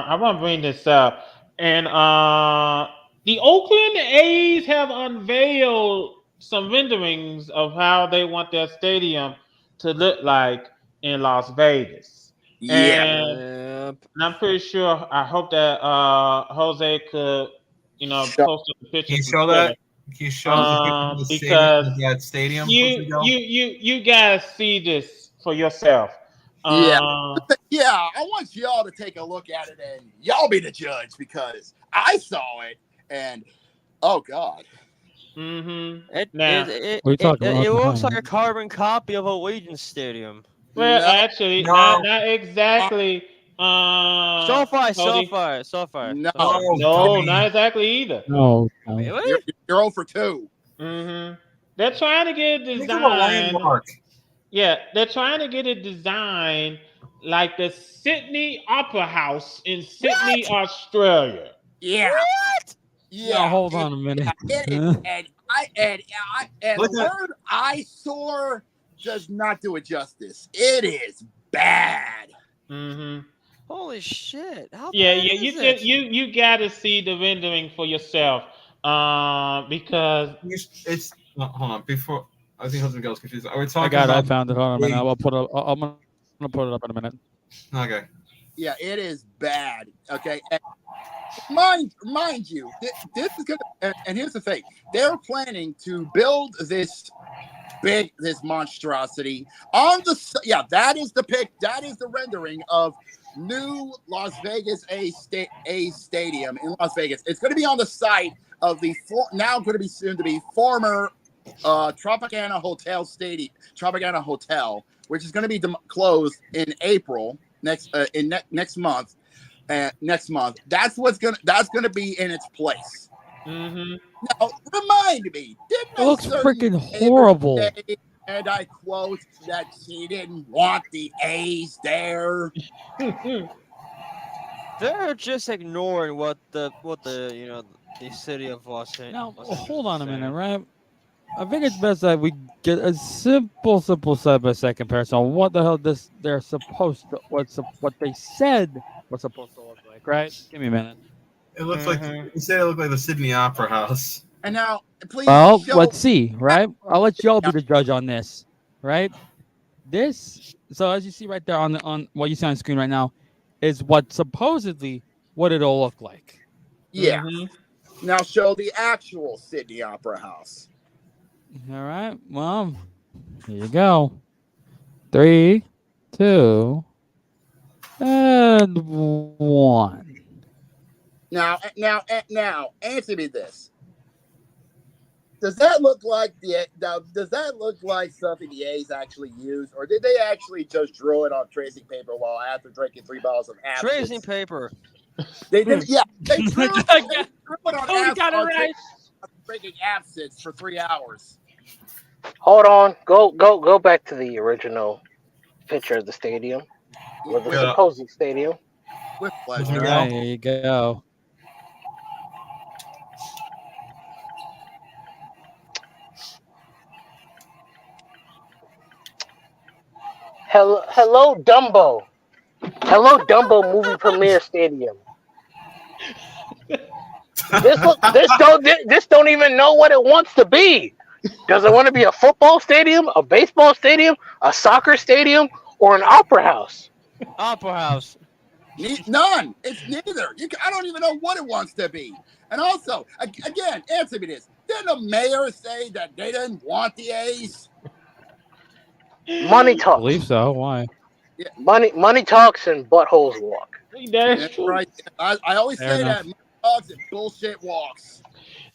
I want to bring this up, and the Oakland A's have unveiled some renderings of how they want their stadium to look like in Las Vegas. Yeah. And I'm pretty sure. I hope that Jose could, post up the picture. Can you from show Twitter. that? Can you show us the picture of the Because that stadium? you guys see this for yourself. Yeah, yeah. I want y'all to take a look at it and y'all be the judge because I saw it and oh god. It looks like a carbon copy of Allegiant Stadium. Well, actually, not exactly. SoFi. No, not exactly either. No. Really? You're 0 for 2. They're trying to get it designed. Yeah, they're trying to get it designed like the Sydney Opera House in Sydney, Australia. Yeah. What? Yeah. Now, hold on a minute. And the word eyesore does not do it justice. It is bad. Holy shit! How yeah, bad you is it? you got to see the rendering for yourself, because it's hold on before. I think husband girl's confused. Are we talking? I found it. Hold on a minute. I'm gonna put it up in a minute. Okay. Yeah, it is bad. Okay. And mind you, this is gonna. And here's the thing: they're planning to build this monstrosity on the. Yeah, that is the pic. That is the rendering of new Las Vegas A's Stadium in Las Vegas. It's going to be on the site of the now going to be soon to be former Tropicana Hotel, which is going to be closed in April next month. Next month, that's going to be in its place. Now, remind me, it looks freaking horrible. And I quote that she didn't want the A's there. They're just ignoring what the the city of Los Angeles. Now, hold on a minute, right? I think it's best that we get a simple side-by-side comparison on what the hell they're supposed to what they said was supposed to look like, right? Give me a minute. It looks like you said it looked like the Sydney Opera House. And now, please. Well, let's see, right? I'll let y'all be the judge on this, right? So as you see right there on what you see on the screen right now, is what supposedly what it'll look like. Yeah. Now show the actual Sydney Opera House. All right. Well, here you go. 3, 2, and 1. Now, answer me this. Does that look like something the A's actually used, or did they actually just draw it on tracing paper while after drinking 3 bottles of absinthe? Tracing paper. They did. Yeah, they drew it on right. drinking absinthe for 3 hours. Hold on. Go back to the original picture of the stadium, or the supposed stadium. With pleasure. All right, here you go. Hello, Dumbo. Hello, Dumbo movie premiere stadium. This don't even know what it wants to be. Does it want to be a football stadium, a baseball stadium, a soccer stadium, or an opera house? Opera house. None. It's neither. I don't even know what it wants to be. And also, again, answer me this. Didn't the mayor say that they didn't want the A's? Money talks. I believe so. Why? Yeah. Money talks and buttholes walk. That's true. Right. I always say that. Money talks and bullshit walks.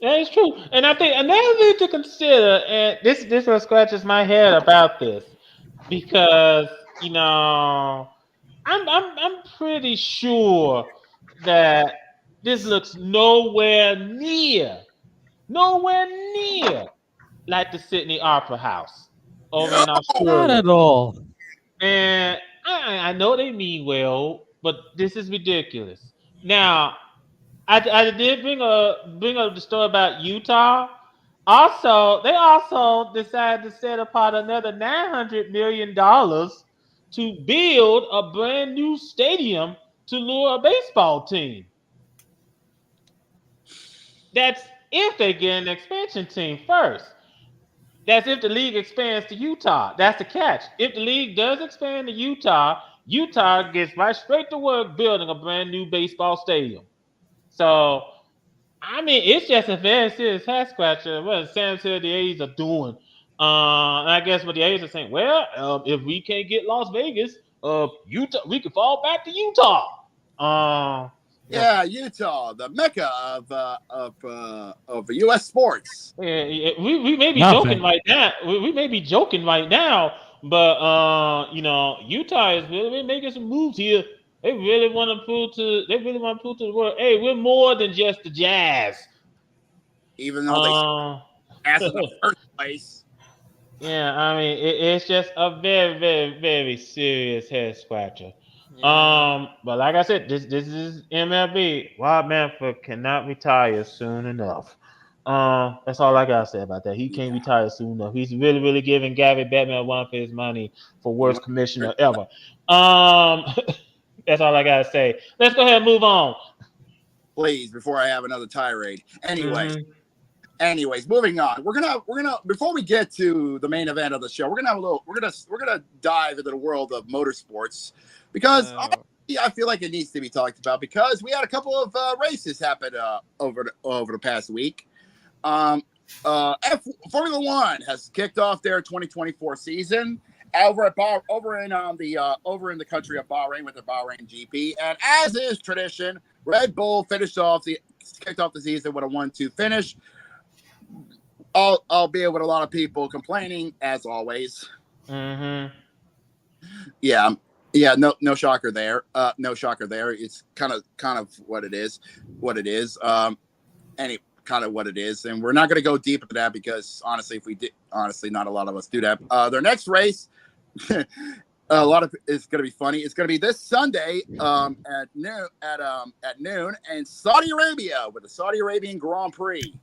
That is true. And I think another thing to consider, and this what scratches my head about this, because I'm pretty sure that this looks nowhere near like the Sydney Opera House over in Australia. Not at all. And I know they mean well, but this is ridiculous. Now, I did bring up the story about Utah. Also, they also decided to set apart another $900 million to build a brand new stadium to lure a baseball team. That's if they get an expansion team first. That's if the league expands to Utah. That's the catch. If the league does expand to Utah, Utah gets right straight to work building a brand new baseball stadium. So, I mean, it's just a very serious head scratcher what San Diego the A's are doing. And I guess what the A's are saying, well, if we can't get Las Vegas, Utah, we can fall back to Utah. Yeah, Utah, the mecca of U.S. sports. Yeah, we may be Nothing. joking right now. We may be joking right now, but Utah is really making some moves here. They really want to prove to the world, hey, we're more than just the Jazz. Even though they asked in the first place. Yeah, I mean it's just a very, very, very serious head scratcher. Yeah. But like I said, this is MLB. Rob Manfred cannot retire soon enough. That's all I gotta say about that. He can't retire soon enough. He's really, really giving Gary Batman one for his money for worst commissioner ever. That's all I gotta say. Let's go ahead and move on. Please, before I have another tirade. Anyways, moving on. We're gonna before we get to the main event of the show, we're gonna dive into the world of motorsports because I feel like it needs to be talked about because we had a couple of races happen over the past week. Formula One has kicked off their 2024 season over in the country of Bahrain with the Bahrain GP, and as is tradition, Red Bull kicked off the season with a 1-2 finish. Albeit with a lot of people complaining, as always. Mm-hmm. Yeah. No shocker there. No shocker there. It's kind of what it is. Kind of what it is, and we're not going to go deep into that because honestly, if we did, not a lot of us do that. Their next race, it's going to be funny. It's going to be this Sunday at noon in Saudi Arabia with the Saudi Arabian Grand Prix.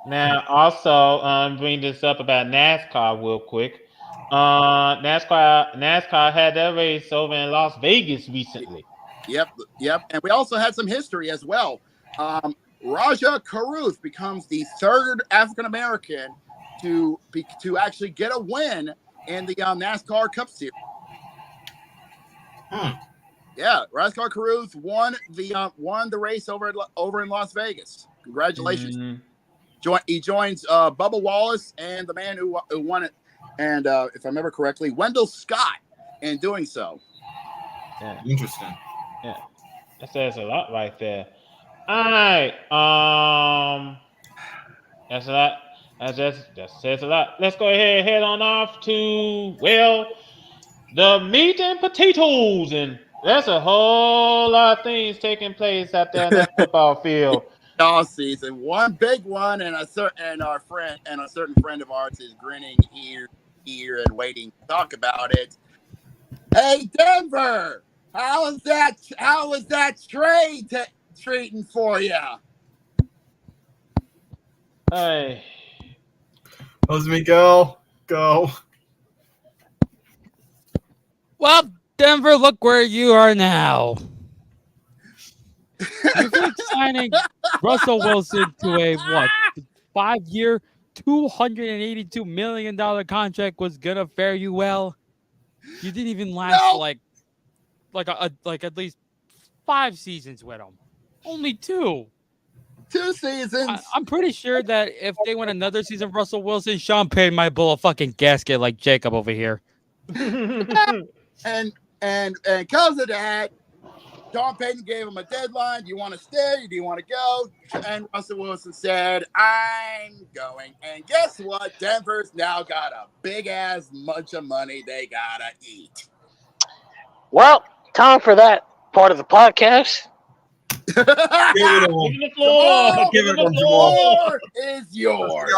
Now, also, bring this up about NASCAR real quick. NASCAR had their race over in Las Vegas recently. Yep, and we also had some history as well. Raja Caruth becomes the third African American to actually get a win in the NASCAR Cup Series. Yeah, Raja Caruth won the race over in Las Vegas. Congratulations. He joins Bubba Wallace and the man who won it, and if I remember correctly, Wendell Scott in doing so. Yeah. Interesting. Yeah, that says a lot right there. All right. That's a lot. That says a lot. Let's go ahead and head on off to the meat and potatoes, and that's a whole lot of things taking place out there in that football field. All season, one big one, and a certain friend of ours is grinning ear and waiting to talk about it. Hey, Denver, how is that trade treating for you? Hey, Let me go. Well, Denver, look where you are now. You think signing Russell Wilson to a 5-year, $282 million contract was gonna fare you well? You didn't even last like at least 5 seasons with him. Only 2. 2 seasons. I'm pretty sure that if they win another season, Russell Wilson, Sean Payton might blow a fucking gasket like Jacob over here. and because of that, Sean Payton gave him a deadline. Do you want to stay? Do you want to go? And Russell Wilson said, I'm going. And guess what? Denver's now got a big-ass bunch of money they got to eat. Well, time for that part of the podcast. Give it the floor. Give it the floor is yours.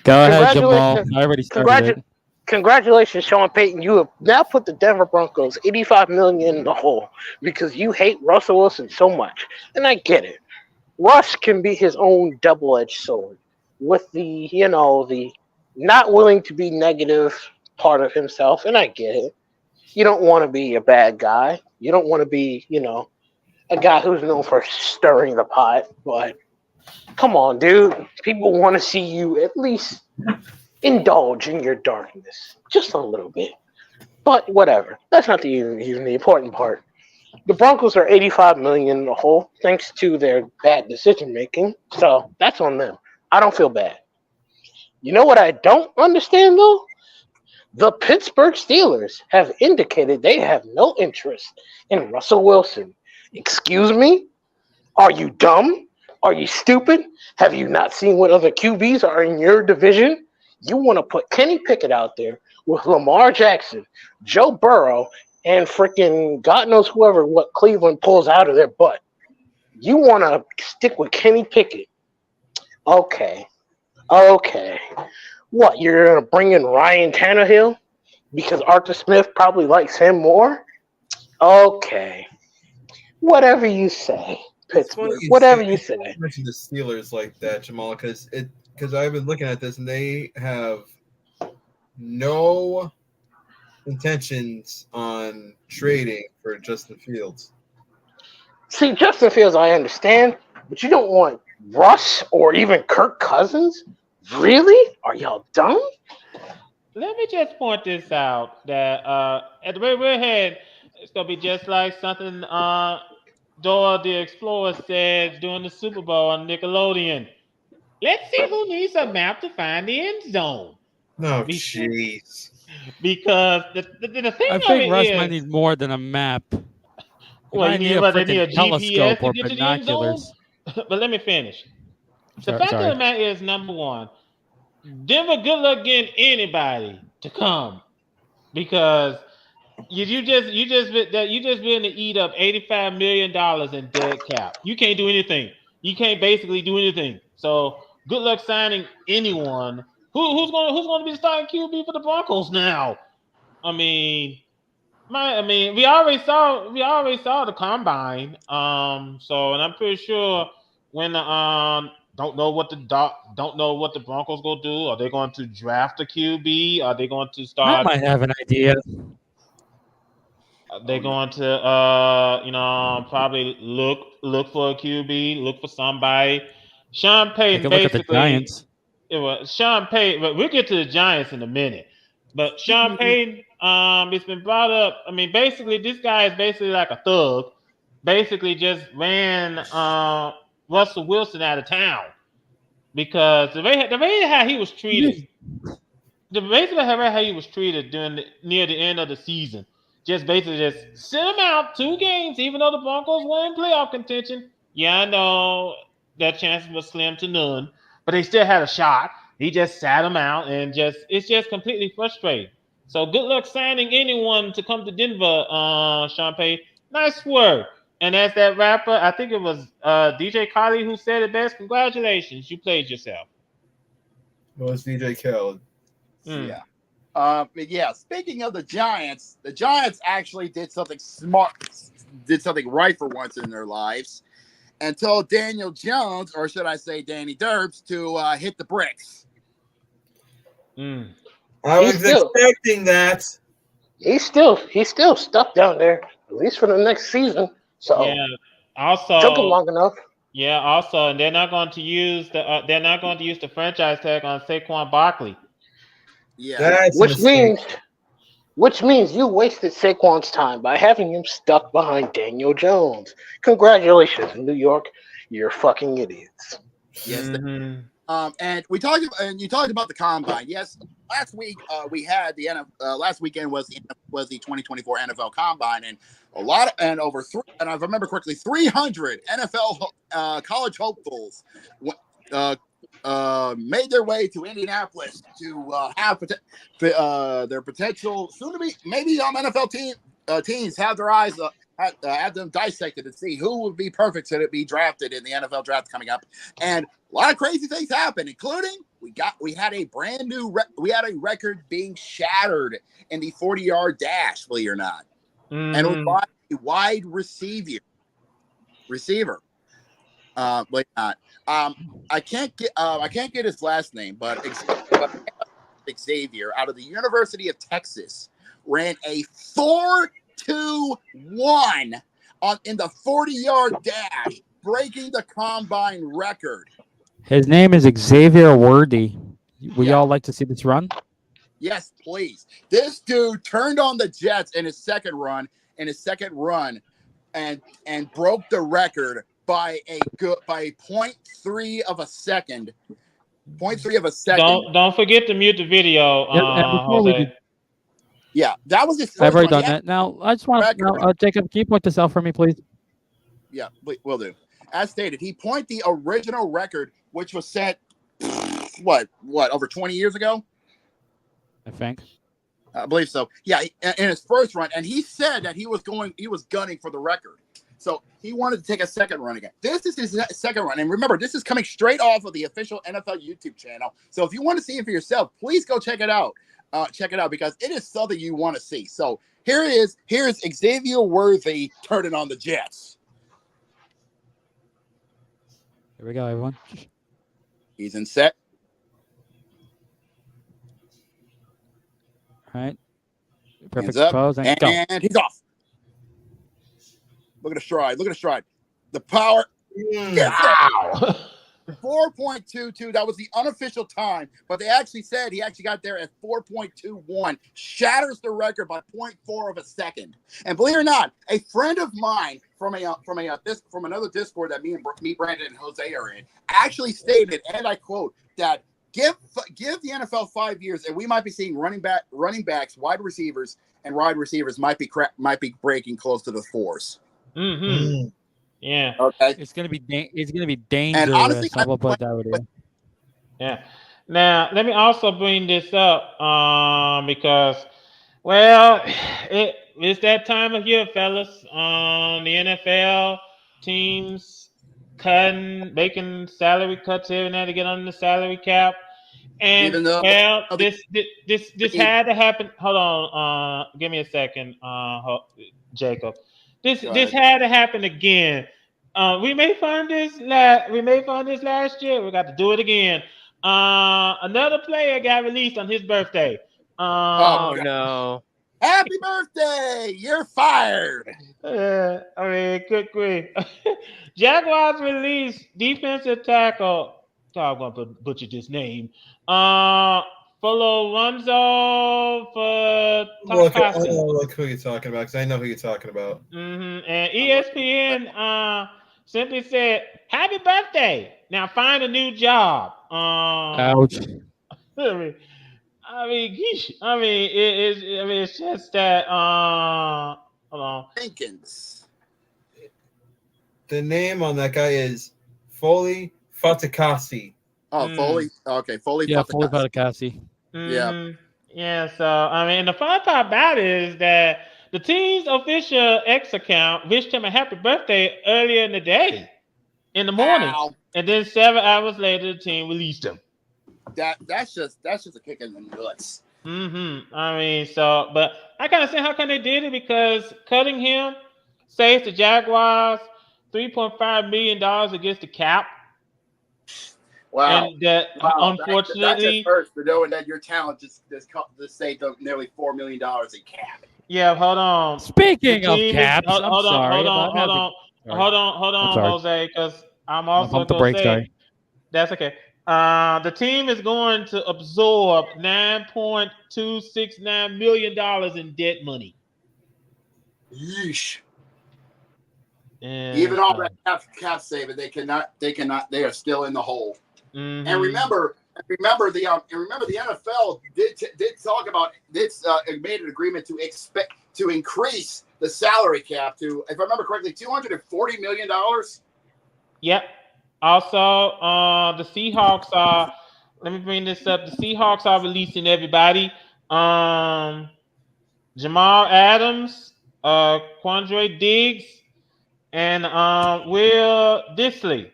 Go ahead, Jamal. I already started it. Congratulations, Sean Payton. You have now put the Denver Broncos $85 million in the hole because you hate Russell Wilson so much. And I get it. Russ can be his own double-edged sword with the not willing to be negative part of himself, and I get it. You don't want to be a bad guy. You don't want to be, a guy who's known for stirring the pot, but come on, dude. People want to see you at least indulge in your darkness just a little bit. But whatever. That's not even the important part. The Broncos are $85 million in the hole thanks to their bad decision making. So that's on them. I don't feel bad. You know what I don't understand though? The Pittsburgh Steelers have indicated they have no interest in Russell Wilson. Excuse me? Are you dumb? Are you stupid? Have you not seen what other QBs are in your division? You want to put Kenny Pickett out there with Lamar Jackson, Joe Burrow, and freaking God knows what Cleveland pulls out of their butt. You want to stick with Kenny Pickett. Okay. What, you're going to bring in Ryan Tannehill because Arthur Smith probably likes him more? Okay. Whatever you say, Pittsburgh. Whatever you say. I mentioned the Steelers like that, Jamal, because I've been looking at this and they have no intentions on trading for Justin Fields. See, Justin Fields, I understand, but you don't want Russ or even Kirk Cousins? Really? Are y'all dumb? Let me just point this out that at the very head, it's gonna be just like something Dora the Explorer said during the Super Bowl on Nickelodeon. Let's see who needs a map to find the end zone. No, jeez. Because the thing I of think it Russ is, might need more than a map. well, They need a GPS telescope to or get to the end zone. binoculars. But let me finish. The fact of the matter is, number one, Denver, good luck getting anybody to come because you just been to eat up $85 million in dead cap. You can't do anything. You can't basically do anything. So good luck signing anyone. Who's gonna be the starting QB for the Broncos now? I mean, we already saw the combine. And I'm pretty sure when don't know what the Broncos gonna do. Are they going to draft a QB? Are they going to start? I might have an idea. Are they going to probably look for a QB, look for somebody. Sean Payton Look at the basically. Giants. It was Sean Payton, but we'll get to the Giants in a minute. But Sean Payton, it's been brought up. I mean, basically, this guy is basically like a thug. Basically, just ran Russell Wilson out of town because the way how he was treated, how he was treated near the end of the season, just basically just sent him out 2 games, even though the Broncos were in playoff contention. Yeah, I know that chance was slim to none, but they still had a shot. He just sat him out, and it's just completely frustrating. So good luck signing anyone to come to Denver, Sean Payton. Nice work. And as that rapper, I think it was DJ Khaled who said it best. Congratulations, you played yourself. Well, it's DJ Khaled. Yeah. Speaking of the Giants actually did something smart, did something right for once in their lives, and told Daniel Jones, or should I say Danny Derbs, to hit the bricks. I was expecting that. He's still stuck down there, at least for the next season. So yeah, also took him long enough. Yeah, also, and they're not going to use the franchise tag on Saquon Barkley. Yeah, which means you wasted Saquon's time by having him stuck behind Daniel Jones. Congratulations, New York, you're fucking idiots. Yes. Mm-hmm. And you talked about the combine. Yes, last week we had last weekend was the 2024 NFL Combine, and and I remember correctly, 300 NFL college hopefuls made their way to Indianapolis to have their potential soon to be maybe NFL teams have their eyes had them dissected to see who would be perfect to be drafted in the NFL draft coming up, and a lot of crazy things happened, including we had a brand new record being shattered in the 40-yard dash, believe it or not, and it was by a wide receiver. But not. I can't get his last name, but Xavier out of the University of Texas ran a 4.21 in the 40-yard dash, breaking the combine record. His name is Xavier Worthy. Would y'all like to see this run? Yes, please. This dude turned on the Jets in his second run, and broke the record by 0.3 of a second. 0.3 of a second. Don't forget to mute the video, Jose. Yeah, that was his first. I've already done that. Now I just want to Jacob, can you point this out for me, please? Yeah, will do. As stated, he pointed the original record, which was set what over 20 years ago. I think. I believe so. Yeah, in his first run, and he said that he was gunning for the record. So he wanted to take a second run again. This is his second run. And remember, this is coming straight off of the official NFL YouTube channel. So if you want to see it for yourself, please go check it out. Check it out because it is something you want to see. So here is Xavier Worthy turning on the Jets. Here we go, everyone. He's in set. All right. Perfect pose and go. And he's off. Look at the stride. The power. Wow. 4.22. That was the unofficial time, but they actually said he actually got there at 4.21. Shatters the record by 0.4 of a second. And believe it or not, a friend of mine from another Discord that me, Brandon, and Jose are in actually stated, and I quote, that give the NFL 5 years, and we might be seeing running backs, wide receivers might be breaking close to the fours. Mm-hmm. Yeah. Okay. It's gonna be dangerous. And honestly, I will put that with you. Yeah. Now let me also bring this up because, well, it's that time of year, fellas. The NFL teams making salary cuts here and there to get under the salary cap. And this had to happen. Hold on, give me a second, Jacob. This had to happen again. We made fun of this last year. We got to do it again. Another player got released on his birthday. Oh no! Happy birthday! You're fired. I mean, good grief. Jaguars released defensive tackle. I'm gonna butcher this name. Alonzo for look who you're talking about, because I know who you're talking about. Mm-hmm. And ESPN simply said, "Happy birthday! Now find a new job." Ouch. I mean, it's just that. Hold on. Jenkins. The name on that guy is Foley Fatakasi. Oh, Foley. Okay, Foley. Yeah, Foley Fatakasi. Mm-hmm. Yeah. So I mean, the fun part about it is that the team's official X account wished him a happy birthday earlier in the day, in the morning, and then 7 hours later, the team released him. That's just a kick in the nuts. Mm-hmm. I mean, but I kind of see how come they did it, because cutting him saves the Jaguars $3.5 million against the cap. Wow. And that, unfortunately, that just hurts for knowing that your talent just saved up nearly $4 million in cap. Yeah, hold on. Speaking of caps, hold on, Jose, because I'm also going to say that's okay. The team is going to absorb $9.269 million in debt money. Yeesh. And, even all that cap saving, they are still in the hole. Mm-hmm. And remember the NFL did talk about this, made an agreement to increase the salary cap to, if I remember correctly, $240 million. Yep. Also, the Seahawks are. Let me bring this up. The Seahawks are releasing everybody. Jamal Adams Quandre Diggs, and Will Disley.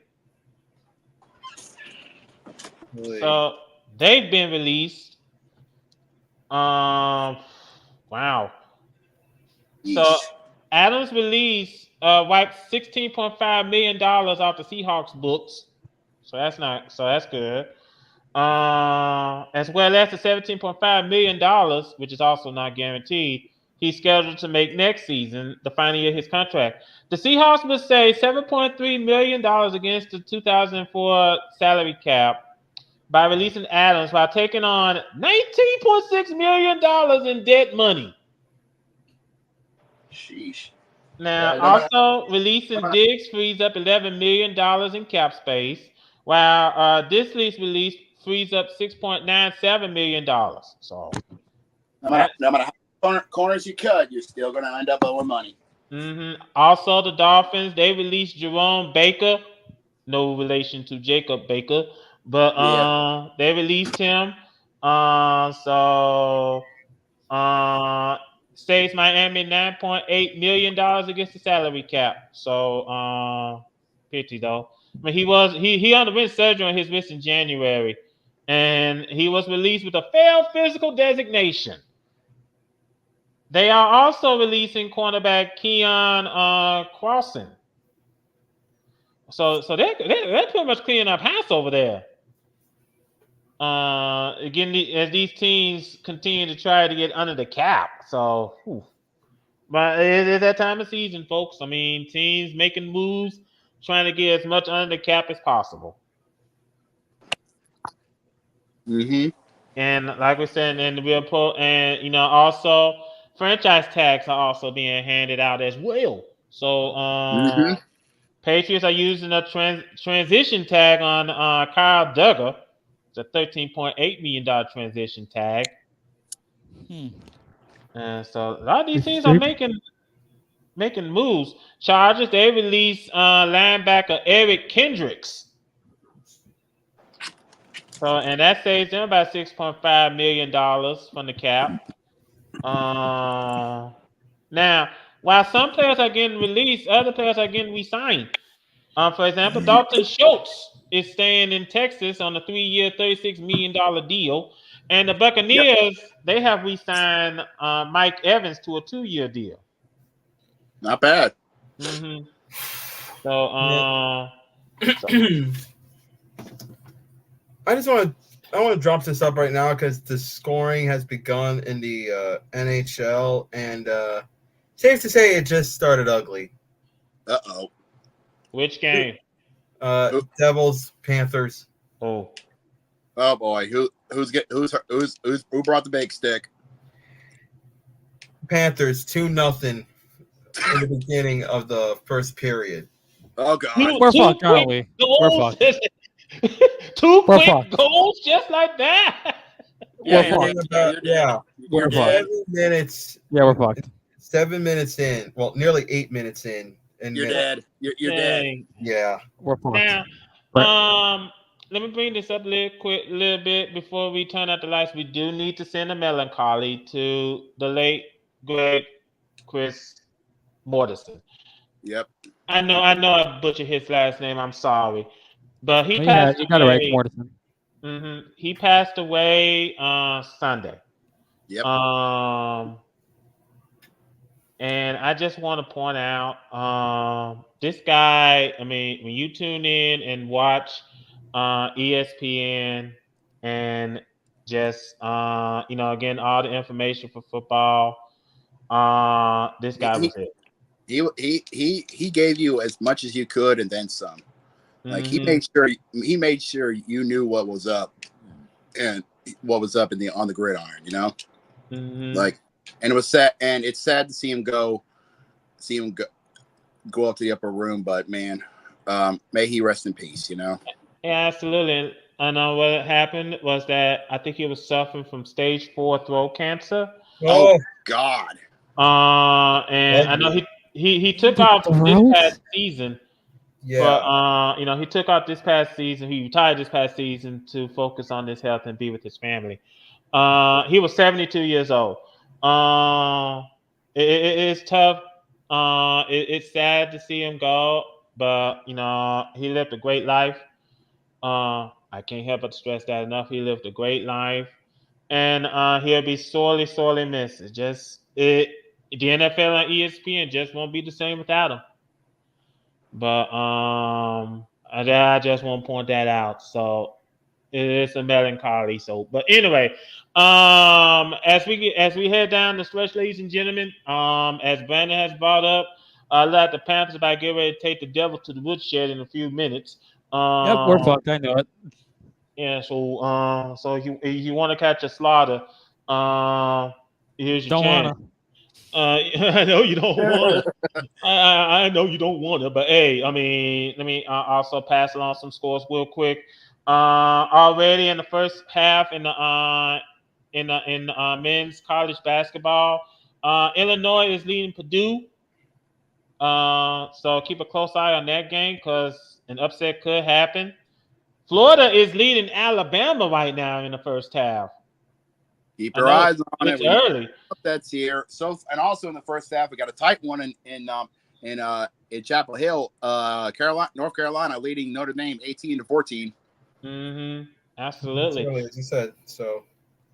So they've been released. Wow. So Adams released wiped $16.5 million off the Seahawks books. So that's good. As well as the $17.5 million, which is also not guaranteed, he's scheduled to make next season, the final year of his contract. The Seahawks will save $7.3 million against the 2004 salary cap by releasing Adams while taking on $19.6 million in dead money. Sheesh. Now, also releasing Diggs frees up $11 million in cap space, while this lease release frees up $6.97 million. So, no matter how many corners you cut, you're still going to end up owing money. Also, the Dolphins, they released Jerome Baker, no relation to Jacob Baker, but they released him. Saves Miami $9.8 million against the salary cap. So pity though. I mean, he underwent surgery on his wrist in January, and he was released with a failed physical designation. They are also releasing cornerback Keon Crossen. So they're pretty much cleaning up house over there. Again, as these teams continue to try to get under the cap. So, but it's that time of season, folks. I mean, teams making moves, trying to get as much under the cap as possible. And like we said, also franchise tags are also being handed out as well. So, Patriots are using a transition tag on Kyle Duggar. It's a $13.8 million transition tag. And so a lot of these teams are making moves. Chargers, they released linebacker Eric Kendricks. So, and that saves them about $6.5 million from the cap. Now, while some players are getting released, other players are getting re-signed. For example, Dalton Schultz is staying in Texas on a 3-year, $36 million deal. And the Buccaneers, they have re-signed Mike Evans to a 2-year deal. Not bad. So, I want to drop this up right now because the scoring has begun in the NHL, and safe to say it just started ugly. Which game? Devils, Panthers. Oh boy, who brought the bake stick? Panthers 2-0 in the beginning of the first period. Oh god, we're fucked, aren't we? We're fucked. Two quick goals just like that. We're fucked. 7 minutes. Yeah, we're fucked. 7 minutes in. Well, nearly 8 minutes in. And you're dead. You're dead. Yeah, we're fucked. Now, let me bring this up a little bit before we turn out the lights. We do need to send a melancholy to the late great Chris Mortensen. Yep. I know I butchered his last name. I'm sorry. But he passed away. You got it right, Mortensen. He passed away Sunday. Yep. And I just want to point out this guy, I mean, when you tune in and watch ESPN and just again, all the information for football, this guy was it. He gave you as much as you could and then some. Like he made sure you knew what was up and what was up on the gridiron, Like, and it was sad, and it's sad to see him go up to the upper room, but man, may he rest in peace, Yeah, absolutely. I know what happened was that I think he was suffering from stage 4 throat cancer. Oh God. And I know he took off this past season. Yeah. But he took out this past season. He retired this past season to focus on his health and be with his family. He was 72 years old. it's tough. It's sad to see him go, but he lived a great life. I can't help but stress that enough. He lived a great life, and he'll be sorely, sorely missed. It's just the NFL and ESPN just won't be the same without him. But I just want to point that out. So it's a melancholy. So, but anyway, as we head down the stretch, ladies and gentlemen, as Brandon has brought up, let the Panthers about to get ready to take the devil to the woodshed in a few minutes. Yep, we're fucked. I know it. Yeah. So if you want to catch a slaughter, here's your chance. I know you don't want to. I know you don't want to, but hey, I mean, let me also pass along some scores real quick. Already in the first half in the men's college basketball, Illinois is leading Purdue. So keep a close eye on that game because an upset could happen. Florida is leading Alabama right now in the first half. Keep your eyes on it's it. Early. That's here. So, and also in the first half, we got a tight one in Chapel Hill, North Carolina, leading Notre Dame 18-14. Mm-hmm. Absolutely. Early, as you said. So.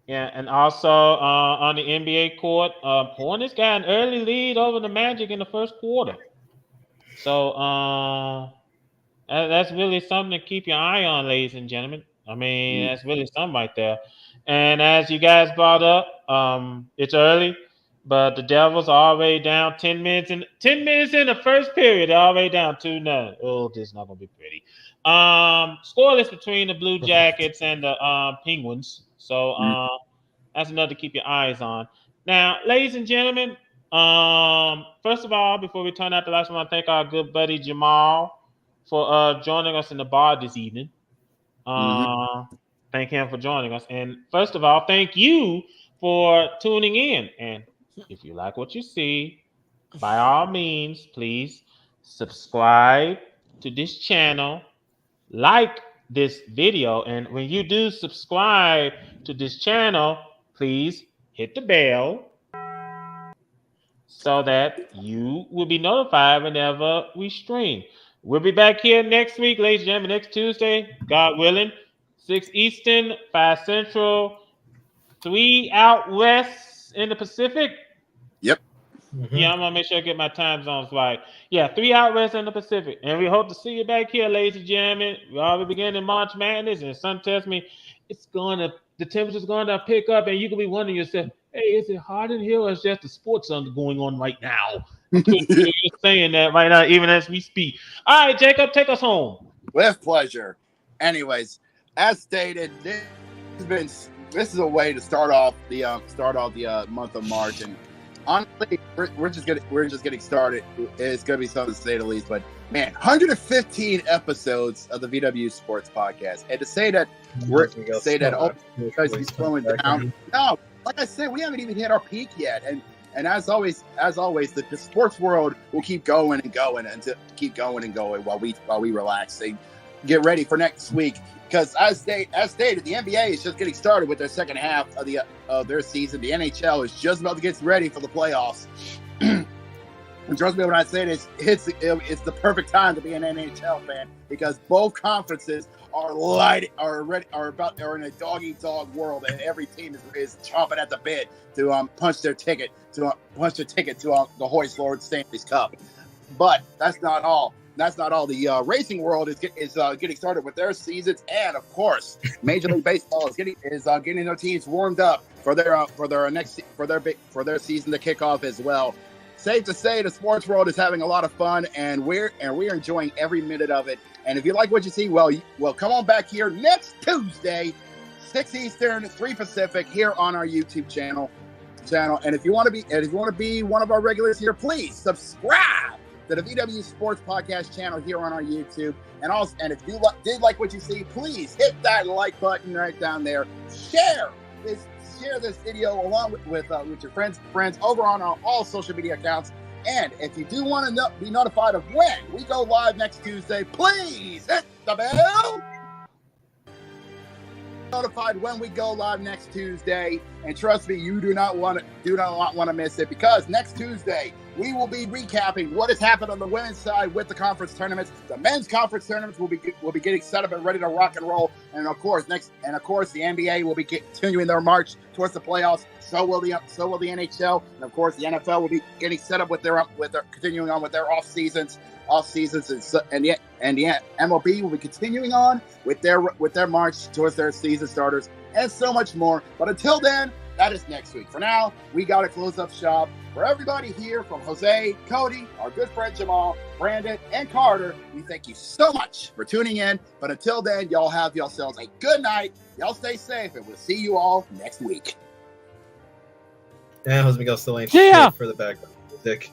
Yeah, and also on the NBA court, Hornets got an early lead over the Magic in the first quarter. So that's really something to keep your eye on, ladies and gentlemen. I mean, that's really something right there. And as you guys brought up, it's early, but the Devils are already down 10 minutes in the first period. They're already down 2-0. Oh, this is not gonna be pretty. Scoreless between the Blue Jackets and the Penguins. So that's another to keep your eyes on. Now, ladies and gentlemen, first of all, before we turn out the lights, I want to thank our good buddy Jamal for joining us in the bar this evening. Thank him for joining us. And first of all, thank you for tuning in. And if you like what you see, by all means, please subscribe to this channel, like this video. And when you do subscribe to this channel, please hit the bell so that you will be notified whenever we stream. We'll be back here next week, ladies and gentlemen, next Tuesday, God willing, 6 Eastern, 5 Central, 3 out west in the Pacific. Yep. Mm-hmm. Yeah, I'm going to make sure I get my time zones right. Yeah, 3 out west in the Pacific. And we hope to see you back here, ladies and gentlemen. We already beginning March Madness, and some tells me the temperature's going to pick up, and you can be wondering yourself, hey, is it hot in here or is just the sports going on right now? You're saying that right now, even as we speak. All right, Jacob, take us home. With pleasure. Anyways, as stated, this is a way to start off the month of March, and honestly, we're just getting started. It's gonna be something to say the least. But man, 115 episodes of the VWU Sports Podcast, and to say that because he's slowing down. No, like I said, we haven't even hit our peak yet, and as always, the sports world will keep going and going while we relax and get ready for next week. Because as stated, the NBA is just getting started with their second half of their season. The NHL is just about to get ready for the playoffs. And trust me when I say this, it's the perfect time to be an NHL fan because both conferences are in a dog-eat-dog world, and every team is chomping at the bit to punch their ticket to the hoist Lord Stanley's Cup. But that's not all. The racing world is getting started with their seasons, and of course, Major League Baseball is getting their teams warmed up for their season to kick off as well. Safe to say, the sports world is having a lot of fun, and we're enjoying every minute of it. And if you like what you see, well, come on back here next Tuesday, 6 Eastern, 3 Pacific, here on our YouTube channel. And if you want to be one of our regulars here, please subscribe to the VW Sports Podcast channel here on our YouTube. And if you did like what you see, please hit that like button right down there. Share this video along with your friends over on all social media accounts. And if you do want to be notified of when we go live next Tuesday, please hit the bell. notified when we go live next Tuesday, and trust me, you do not want to miss it, because next Tuesday we will be recapping what has happened on the women's side with the conference tournaments. The men's conference tournaments will be getting set up and ready to rock and roll, and of course the NBA will be continuing their march towards the playoffs. So will the NHL, and of course the NFL will be getting set up with their continuing on with their off seasons, and the MLB will be continuing on with their march towards their season starters, and so much more. But until then, that is next week. For now, we got to close up shop. For everybody here, from Jose, Cody, our good friend Jamal, Brandon, and Carter, we thank you so much for tuning in. But until then, y'all have yourselves a good night. Y'all stay safe, and we'll see you all next week. Yeah, Jose Miguel still ain't Yeah. shit for the background music.